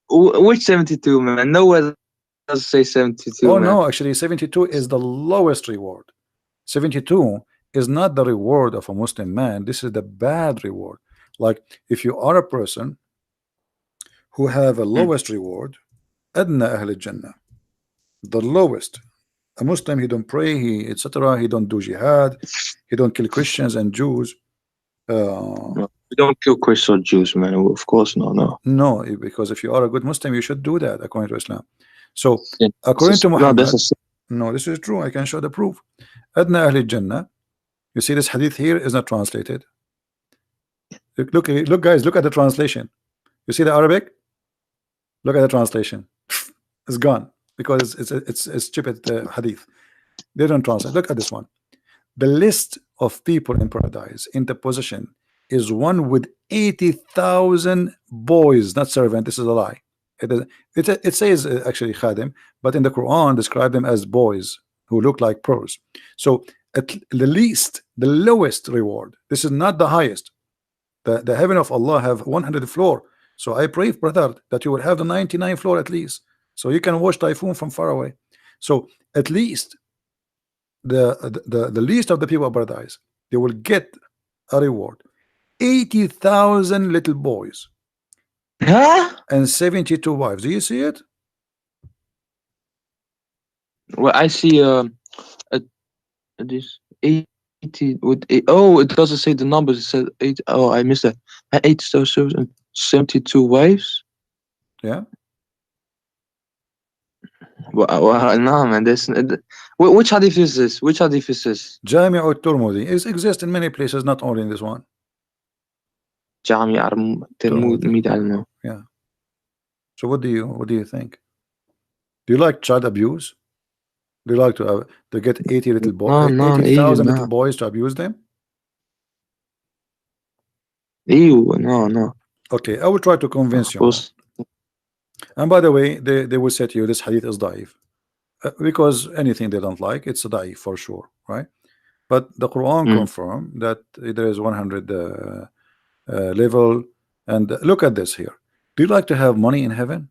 which 72, man? Nowhere does say 72. Oh man. no, actually 72 is the lowest reward. 72 is not the reward of a Muslim man. This is the bad reward. Like if you are a person who have a lowest reward, adna ahl al-jannah, the lowest. A Muslim, he don't pray, he etc. He don't do jihad, he don't kill Christians and Jews. We don't kill Christians or Jews, man. Of course, no. Because if you are a good Muslim, you should do that according to Islam. So Yeah, according to no, Muhammad, that's a, no, this is true. I can show the proof. Adna Ahl Jannah. You see this hadith here is not translated. Look, guys, look at the translation. You see the Arabic? Look at the translation. It's gone because it's stupid hadith. They don't translate. Look at this one. The list of people in paradise in the position is one with 80,000 boys, not servant. This is a lie. It says actually khadim, but in the Quran describe them as boys who look like pearls. So at the least, the lowest reward. This is not the highest. The heaven of Allah have 100 floor. So I pray, brother, that you will have the 99 floor at least, so you can watch typhoon from far away. So at least the least of the people of paradise, they will get a reward. 80,000 little boys and 72 wives. Do you see it? well, I see this 80 with it doesn't say the numbers. It says 8. Oh, I missed that. 8 stars and 72 wives. Yeah. Well, no, man. Which hadith is this? Which hadith is this? Jami' al-Tirmidhi exists in many places, not only in this one. Jami' al-Tirmidhi, I don't know. Yeah. So what do you think? Do you like child abuse? Do you like to get 80 little boys, No, 80,000 no. little boys to abuse them? Ew, no. Okay, I will try to convince you. And by the way, they will say to you this hadith is daif, because anything they don't like, it's a daif for sure, right? But the Quran confirm that there is 100 level. And look at this here. Do you like to have money in heaven?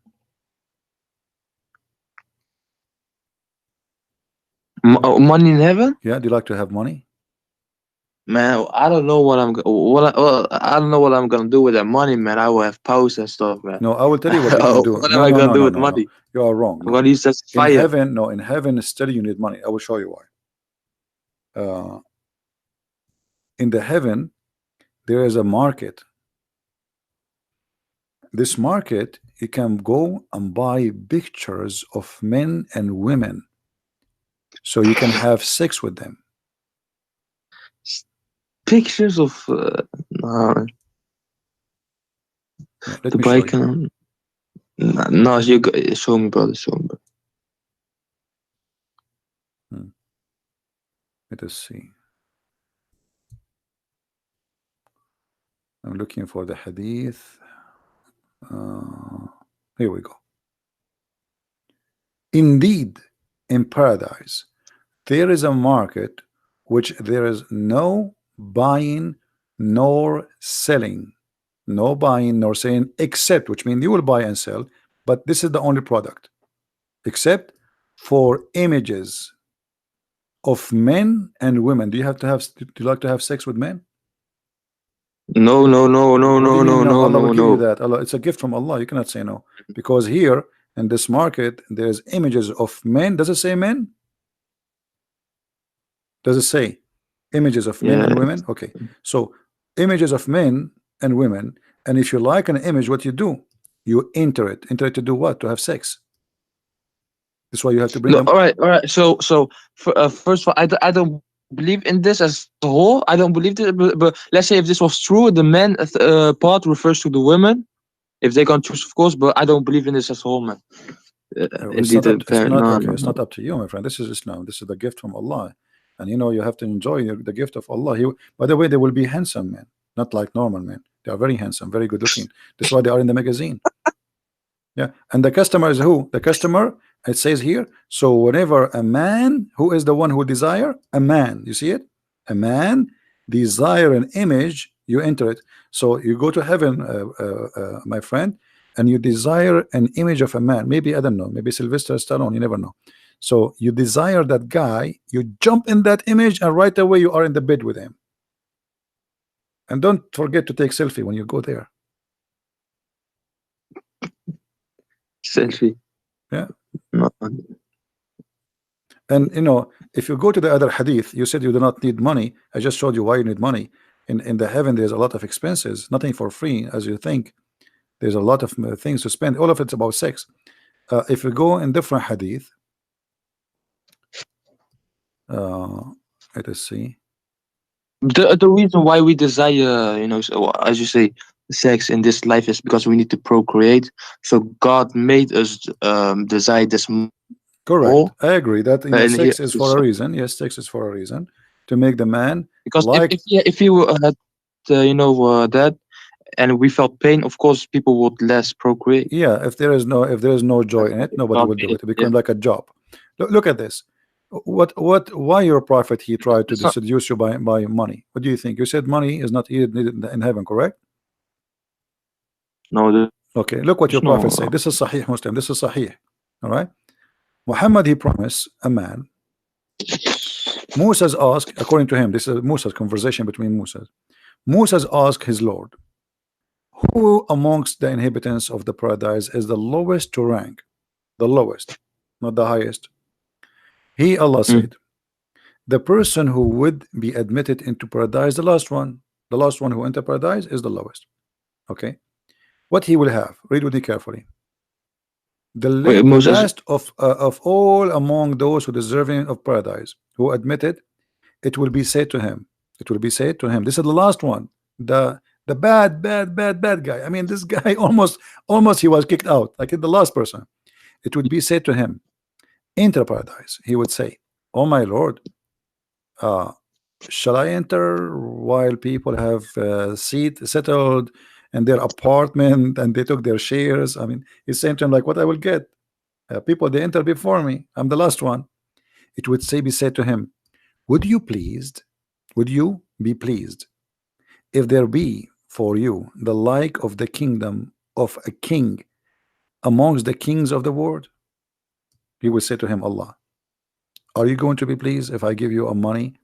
Money in heaven? Yeah. Do you like to have money? Man, I don't know what I don't know what I'm gonna do with that money, man. I will have powers and stuff, man. No, I will tell you what you can do. What am I gonna do with money? You are wrong. I'm gonna use that In fire. heaven, no, in heaven still you need money. I will show you why. In the heaven, there is a market. This market, you can go and buy pictures of men and women, so you can have sex with them. Pictures of no, Yeah, let the me show bike. you. No, show me, brother. Show me. Let us see. I'm looking for the hadith. Here we go. Indeed, in paradise, there is a market which there is no buying nor selling. No buying nor selling, except, which means you will buy and sell, but this is the only product, except for images of men and women. Do you like to have sex with men? No. Allah will give you that. Allah, it's a gift from Allah. You cannot say no, because here in this market there's images of men. Does it say men? Does it say images of men and women? Okay, so images of men and women, and if you like an image, what you do? You enter it to do what? To have sex. That's why you have to bring them. All right. So first of all, I don't believe in this as a whole. I don't believe this, but let's say if this was true, the men part refers to the women, if they can choose, of course. But I don't believe in this as a whole, man. It's not up to you, my friend. This is Islam. This is the gift from Allah, and you know you have to enjoy the gift of Allah. By the way, they will be handsome men, not like normal men. They are very handsome, very good looking. That's why they are in the magazine. Yeah, and the customer is who? The customer, it says here. So whenever a man, who is the one who desire? A man. You see it? A man desire an image, you enter it. So you go to heaven, my friend, and you desire an image of a man. Maybe, I don't know, maybe Sylvester Stallone, you never know. So you desire that guy, you jump in that image, and right away you are in the bed with him. And don't forget to take selfie when you go there. Selfie. Yeah. No. And you know, if you go to the other hadith, you said you do not need money. I just showed you why you need money. In the heaven, there's a lot of expenses, nothing for free as you think. There's a lot of things to spend. All of it's about sex. If you go in different hadith, let us see. The reason why we desire, you know, so, as you say, sex in this life is because we need to procreate. So God made us desire this. Correct. more. I agree that you know, And sex here- is for a reason. Yes, sex is for a reason to make the man Because like. if you had, that, and we felt pain, of course, people would less procreate. Yeah, if there is no joy in it, nobody will do it. It becomes like a job. Look at this. Why your prophet he tried to It's not- seduce you by money? What do you think? You said money is not needed in heaven, correct? No, Okay, look what your No. prophet said. This is Sahih Muslim. This is Sahih. All right. Muhammad he promised a man. Moses asked, according to him, this is Moses' conversation between Moses. Moses asked his Lord, who amongst the inhabitants of the paradise is the lowest to rank? The lowest, not the highest. He, Allah said, the person who would be admitted into paradise, the last one who entered paradise is the lowest. Okay, what he will have? Read with me carefully. The Wait, Moses- last of all among those who deserving of paradise, who admitted, it will be said to him. It will be said to him. This is the last one. The bad guy. I mean, this guy almost he was kicked out. Like the last person. It would be said to him, enter paradise. He would say, oh my Lord, shall I enter while people have settled in their apartment and they took their shares? I mean, he's saying to him like, what I will get? People they enter before me. I'm the last one. It would be said to him, would you be pleased if there be for you the like of the kingdom of a king amongst the kings of the world? He would say to him, Allah, are you going to be pleased if I give you a money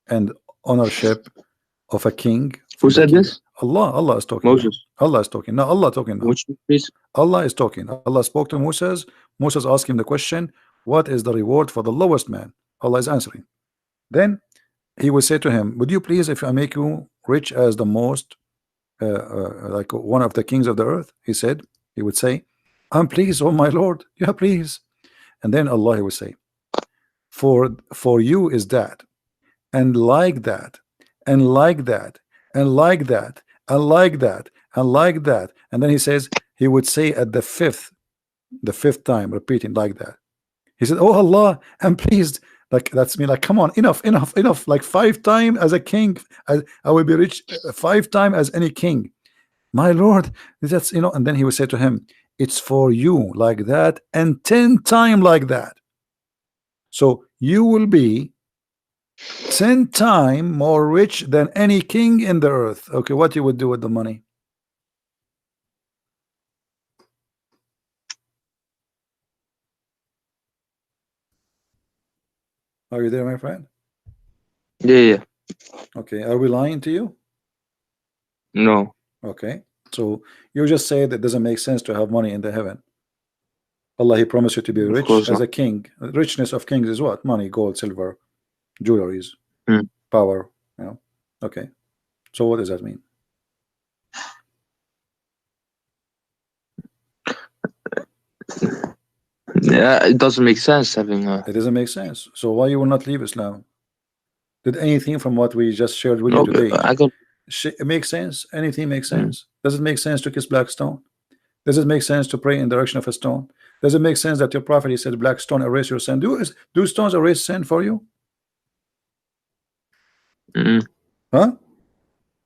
and ownership of a king? Who said this? Allah is talking. Moses. Allah is talking. No, Allah talking now. Would you please? Allah is talking. Allah spoke to Moses. Moses asked him the question, what is the reward for the lowest man? Allah is answering. Then he would say to him, would you please if I make you rich as the most like one of the kings of the earth? He would say, I'm pleased, oh my Lord. Yeah, please. And then Allah would say, for you is that, and like that, and like that, and like that, and like that, and like that. And then he says, he would say at the fifth time, repeating like that. He said, oh Allah, I'm pleased. Like that's me, like come on, enough. Like 5 times as a king, I will be rich 5 times as any king. My Lord, that's and then he would say to him, it's for you like that, and 10 times like that. So you will be 10 times more rich than any king in the earth. Okay, what you would do with the money? Are you there, my friend? Yeah. Okay, are we lying to you? No. Okay, so you just say that it doesn't make sense to have money in the heaven. Allah, he promised you to be Of rich course as not. a king. Richness of kings is what? Money, gold, silver, jewelries, Hmm. power. Okay, so what does that mean? Yeah, it doesn't make sense having a. It doesn't make sense. So why you will not leave Islam? Did anything from what we just shared with No, you today I got. it makes sense? Anything makes sense? Does it make sense to kiss black stone? Does it make sense to pray in the direction of a stone? Does it make sense that your prophet he said black stone erase your sin? Do stones erase sin for you? Mm. Huh?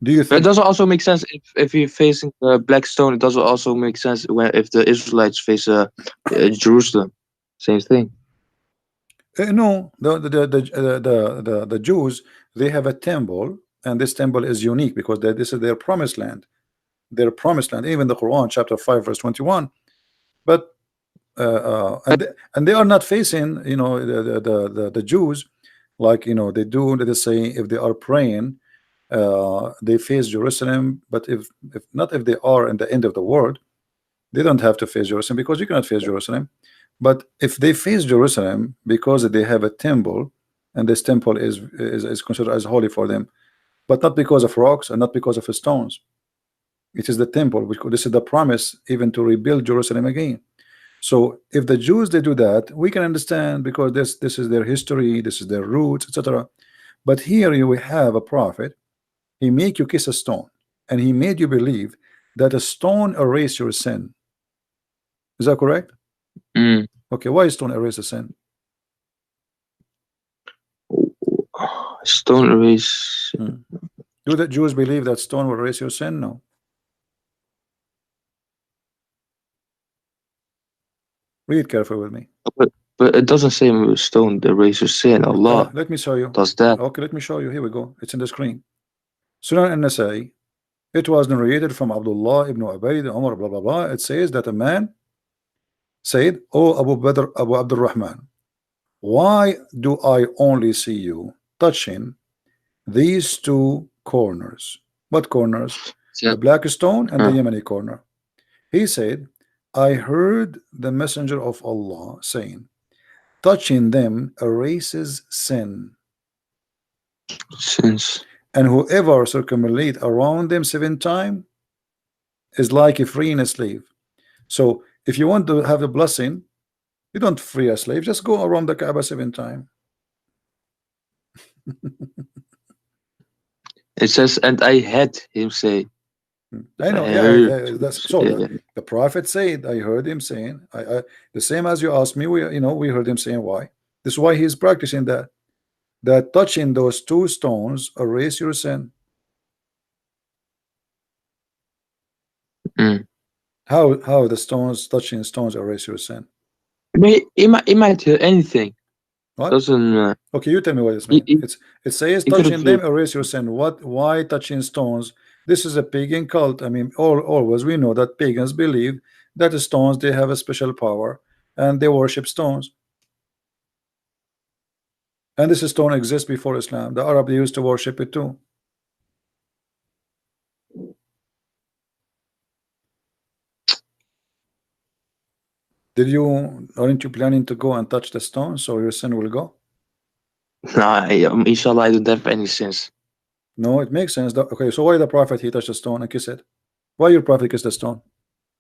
Do you But it think? doesn't also make sense if you're facing Black Stone. It doesn't also make sense when if the Israelites face Jerusalem. Same thing. No, the Jews, they have a temple, and this temple is unique because this is their promised land. Their promised land, even the Quran, chapter 5, verse 21. But and they are not facing, you know, the Jews like, you know, they do. They say if they are praying, they face Jerusalem. But if not, if they are in the end of the world, they don't have to face Jerusalem because you cannot face Jerusalem. But if they face Jerusalem because they have a temple, and this temple is considered as holy for them, but not because of rocks and not because of stones. It is the temple, which this is the promise even to rebuild Jerusalem again. So if the Jews they do that, we can understand because this is their history, this is their roots, etc. But here you will have a prophet. He make you kiss a stone, and he made you believe that a stone erase your sin. Is that correct? Mm. Okay, why stone erase a sin? Stone erase. Do the Jews believe that stone will erase your sin? No. Read carefully with me. But it doesn't say stone erase your sin. Allah Let me show you. does that. Okay, let me show you. Here we go. It's in the screen. Sunan al-Nasai. It was narrated from Abdullah ibn Ubayd, Umar, blah blah blah. It says that a man said, "Oh Abu Abdul Rahman, why do I only see you touching these two corners?" What corners? Yeah. The black stone and the Huh. Yemeni corner. He said, I heard the messenger of Allah saying, touching them erases sin, Sins. and whoever circumambulate around them 7 times is like a freeing a slave. So if you want to have the blessing, you don't free a slave, just go around the Kaaba 7 times. It says, and I had him say. I know, I yeah, heard. that's so. Yeah. The prophet said, I heard him saying, the same as you asked me. We heard him saying why. This is why he's practicing that touching those two stones erase your sin. Mm. How the stones touching stones erase your sin? But it might hear anything. What? Doesn't. Okay, you tell me what this means. It says it could touching them have- erase your sin. What? Why touching stones? This is a pagan cult. I mean, always we know that pagans believe that the stones they have a special power and they worship stones. And this stone exists before Islam. The Arab they used to worship it too. Aren't you planning to go and touch the stone so your sin will go? Nah, inshallah, I don't have any sins. No, it makes sense. Okay, so why the prophet he touched the stone and kissed it? Why your prophet kissed the stone?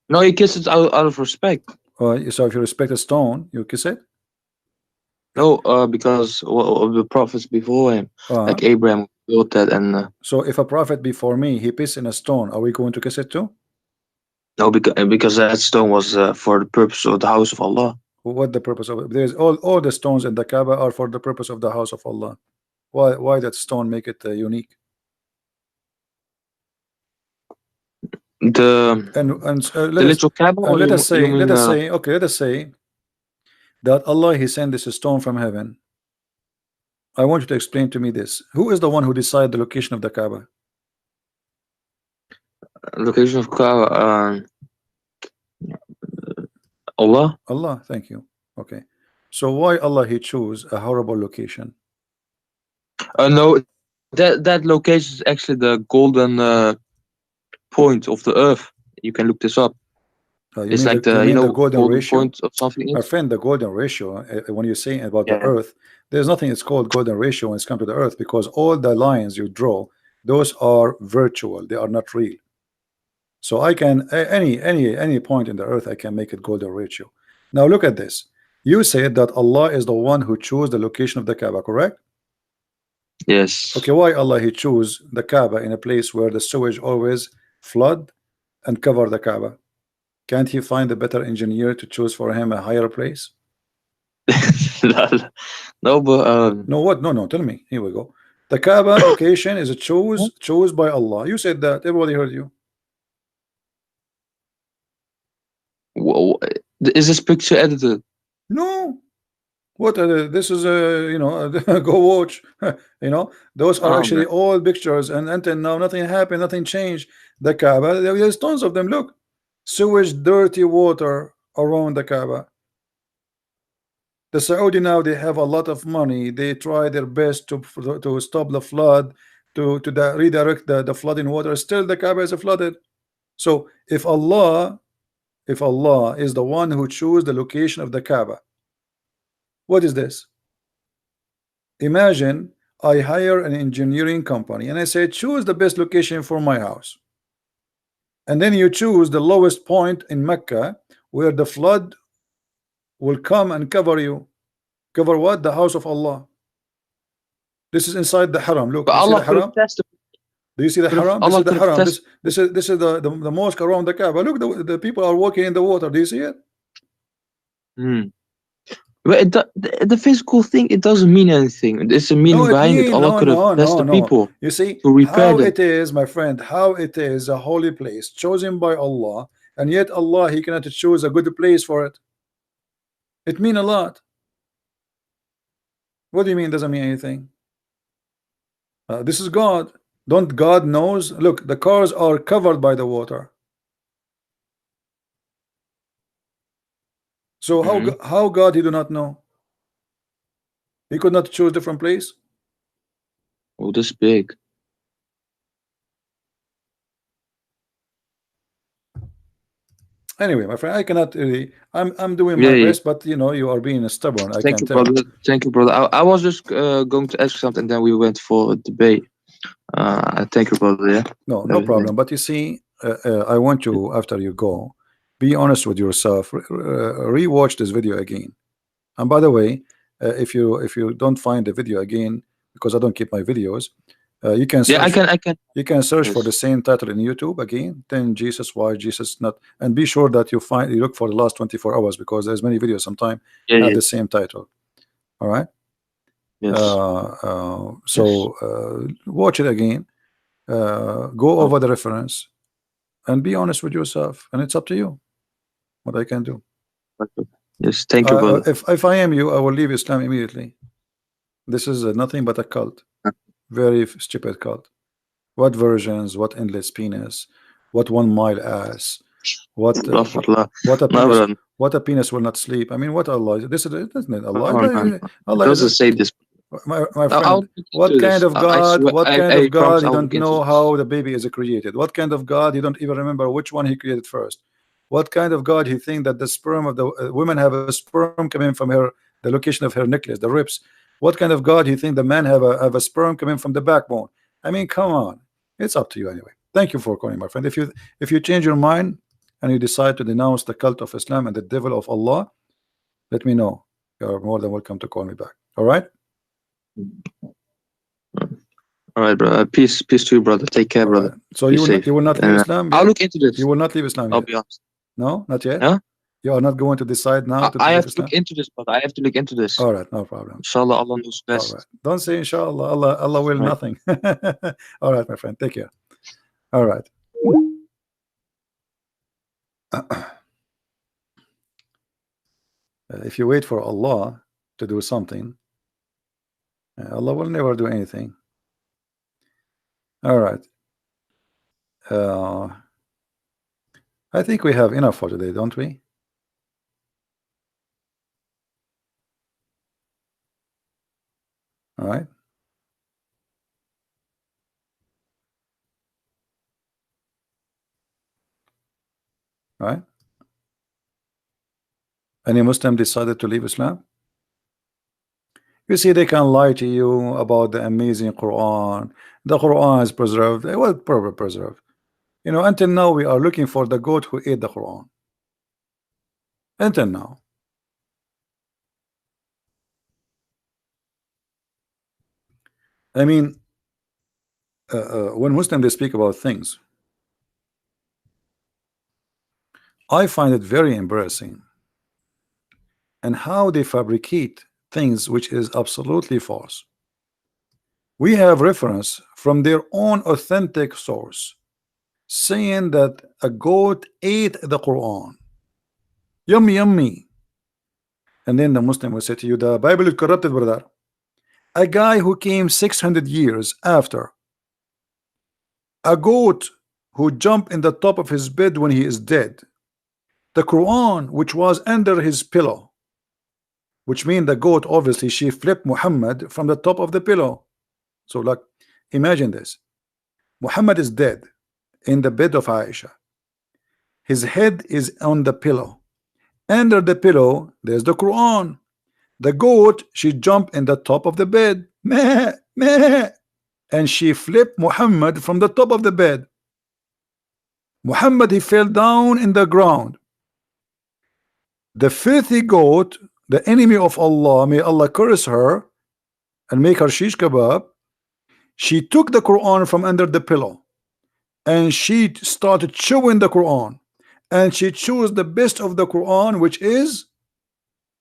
No, he kisses out of respect. So if you respect a stone, you kiss it? No, because of the prophets before him, like Abraham built that, and so if a prophet before me he pissed in a stone, are we going to kiss it too? no, because that stone was for the purpose of the house of Allah. What the purpose of it? There's all the stones in the Kaaba are for the purpose of the house of Allah. Why that stone make it unique? The little Kaaba. Let us say that Allah he sent this stone from heaven. I want you to explain to me this. Who is the one who decided the location of the Kaaba? Location of Kaaba. Allah. Allah, thank you. Okay, so why Allah he chose a horrible location? No, that location is actually the golden point of the earth. You can look this up. It's like the golden ratio point of something. My friend, the golden ratio. When you're saying about the earth, there's nothing it's called golden ratio when it's come to the earth, because all the lines you draw, those are virtual. They are not real. So I can any point in the earth I can make it golden ratio. Now look at this. You said that Allah is the one who chose the location of the Kaaba, correct? Yes. Okay, why Allah he chose the Kaaba in a place where the sewage always flood and cover the Kaaba? Can't he find a better engineer to choose for him a higher place? No, but no, what? No, tell me. Here we go. The Kaaba location is chose by Allah. You said that. Everybody heard you. Is this picture edited? No. What this is you know go watch. You know, those are Oh, actually man. all pictures, and until now nothing happened, nothing changed. The Kaaba, there's tons of them. Look, sewage, dirty water around the Kaaba. The Saudi now, they have a lot of money. They try their best to stop the flood, to redirect the flooding water. Still the Kaaba is flooded. So if Allah is the one who chose the location of the Kaaba, what is this? Imagine I hire an engineering company and I say choose the best location for my house, and then you choose the lowest point in Mecca where the flood will come and cover you. Cover what? The house of Allah. This is inside the haram. Look, But you see Allah the could haram? have tested. Do you see the haram? This Allah is the could have haram. tested. This is the mosque around the Kaaba. Look, the people are walking in the water. Do you see it? But the physical thing, it doesn't mean anything. There's a meaning No, it behind it. mean Allah could have tested people You see to repair how them. it is, my friend, how it is a holy place chosen by Allah, and yet Allah, He cannot choose a good place for it. It mean a lot. What do you mean doesn't mean anything? This is God. Don't God knows? Look, the cars are covered by the water. So how God He do not know? He could not choose different place. Oh, this big. Anyway, my friend, I cannot really. I'm doing my best, but you know, you are being stubborn. I Thank can't you, tell. brother. Thank you, brother. I was just going to ask something, then we went for a debate. Thank you, brother. Yeah. No problem. But you see, I want you, after you go, be honest with yourself. Rewatch this video again. And by the way, if you don't find the video again, because I don't keep my videos, you can search, I can. You can search for Yes. the same title in YouTube again. Then Jesus, why Jesus not? And be sure that you look for the last 24 hours, because there's many videos sometimes have the same title. All right. Yes. Watch it again. Go over the reference and be honest with yourself, and it's up to you what I can do. Yes, thank you, brother. If I am you, I will leave Islam immediately. This is nothing but a cult, very stupid cult. What versions? What endless penis? What 1 mile ass? What a penis will not sleep? I mean, what Allah? This is isn't it Allah? Allah doesn't say this. My friend, what kind of God? What kind of God? You don't know how the baby is created. What kind of God? You don't even remember which one He created first. What kind of God He think that the sperm of the women have a sperm coming from her, the location of her necklace, the ribs? What kind of God He think the man have a sperm coming from the backbone? I mean, come on. It's up to you anyway. Thank you for calling, my friend. If you change your mind and you decide to denounce the cult of Islam and the devil of Allah, let me know. You're more than welcome to call me back. All right. All right, brother. Peace to you, brother. Take care, brother. Right. So you will not leave Islam? I'll look into this. You will not leave Islam I'll yet? be honest. No, not yet. Huh? You are not going to decide now to I leave have to Islam? look into this, brother. I have to look into this. All right, no problem. Inshallah, Allah knows best. All right. Don't say inshallah. Allah will nothing. All right, my friend. Take care. All right. If you wait for Allah to do something, Allah will never do anything. All right. I think we have enough for today, don't we? All right. All right. Any Muslim decided to leave Islam? You see, they can lie to you about the amazing Quran. The Quran is preserved. It was probably preserved. You know, until now we are looking for the goat who ate the Quran. Until now. I mean, when Muslims they speak about things, I find it very embarrassing, and how they fabricate things which is absolutely false. We have reference from their own authentic source saying that a goat ate the Quran. Yummy, yummy. And then the Muslim will say to you, the Bible is corrupted, brother. A guy who came 600 years after, a goat who jumped in the top of his bed when he is dead, the Quran which was under his pillow, which means the goat, obviously she flipped Muhammad from the top of the pillow. So like, imagine this. Muhammad is dead in the bed of Aisha. His head is on the pillow. Under the pillow, there's the Quran. The goat, she jumped in the top of the bed. Meh, meh. And she flipped Muhammad from the top of the bed. Muhammad, he fell down in the ground. The filthy goat, the enemy of Allah, may Allah curse her and make her shish kebab, she took the Quran from under the pillow and she started chewing the Quran, and she chose the best of the Quran, which is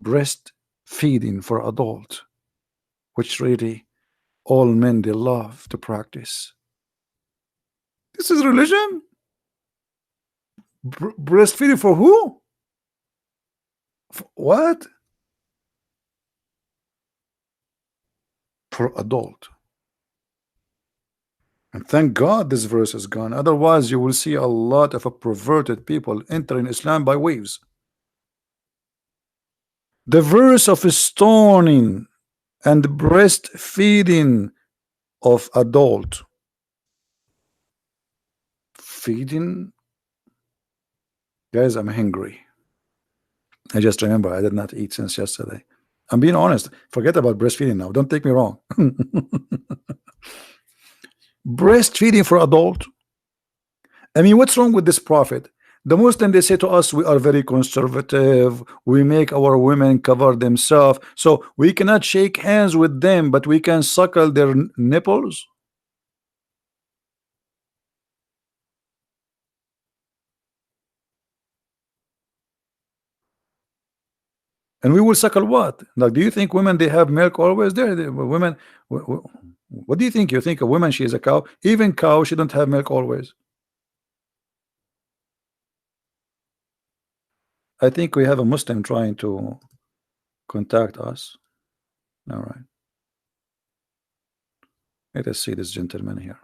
breastfeeding for adult, which really all men they love to practice. This is religion. Breastfeeding for who? What? For adult. And thank God this verse is gone. Otherwise, you will see a lot of perverted people entering Islam by waves. The verse of stoning and breastfeeding of adult. Feeding? Guys, I'm hungry. I just remember I did not eat since yesterday. I'm being honest. Forget about breastfeeding now. Don't take me wrong. Breastfeeding for adult. I mean, what's wrong with this prophet? The Muslim, they say to us, we are very conservative. We make our women cover themselves, so we cannot shake hands with them, but we can suckle their nipples. And we will suckle what? Like, do you think women, they have milk always there? Women, what do you think? You think a woman, she is a cow? Even cow, she don't have milk always. I think we have a Muslim trying to contact us. All right. Let us see this gentleman here.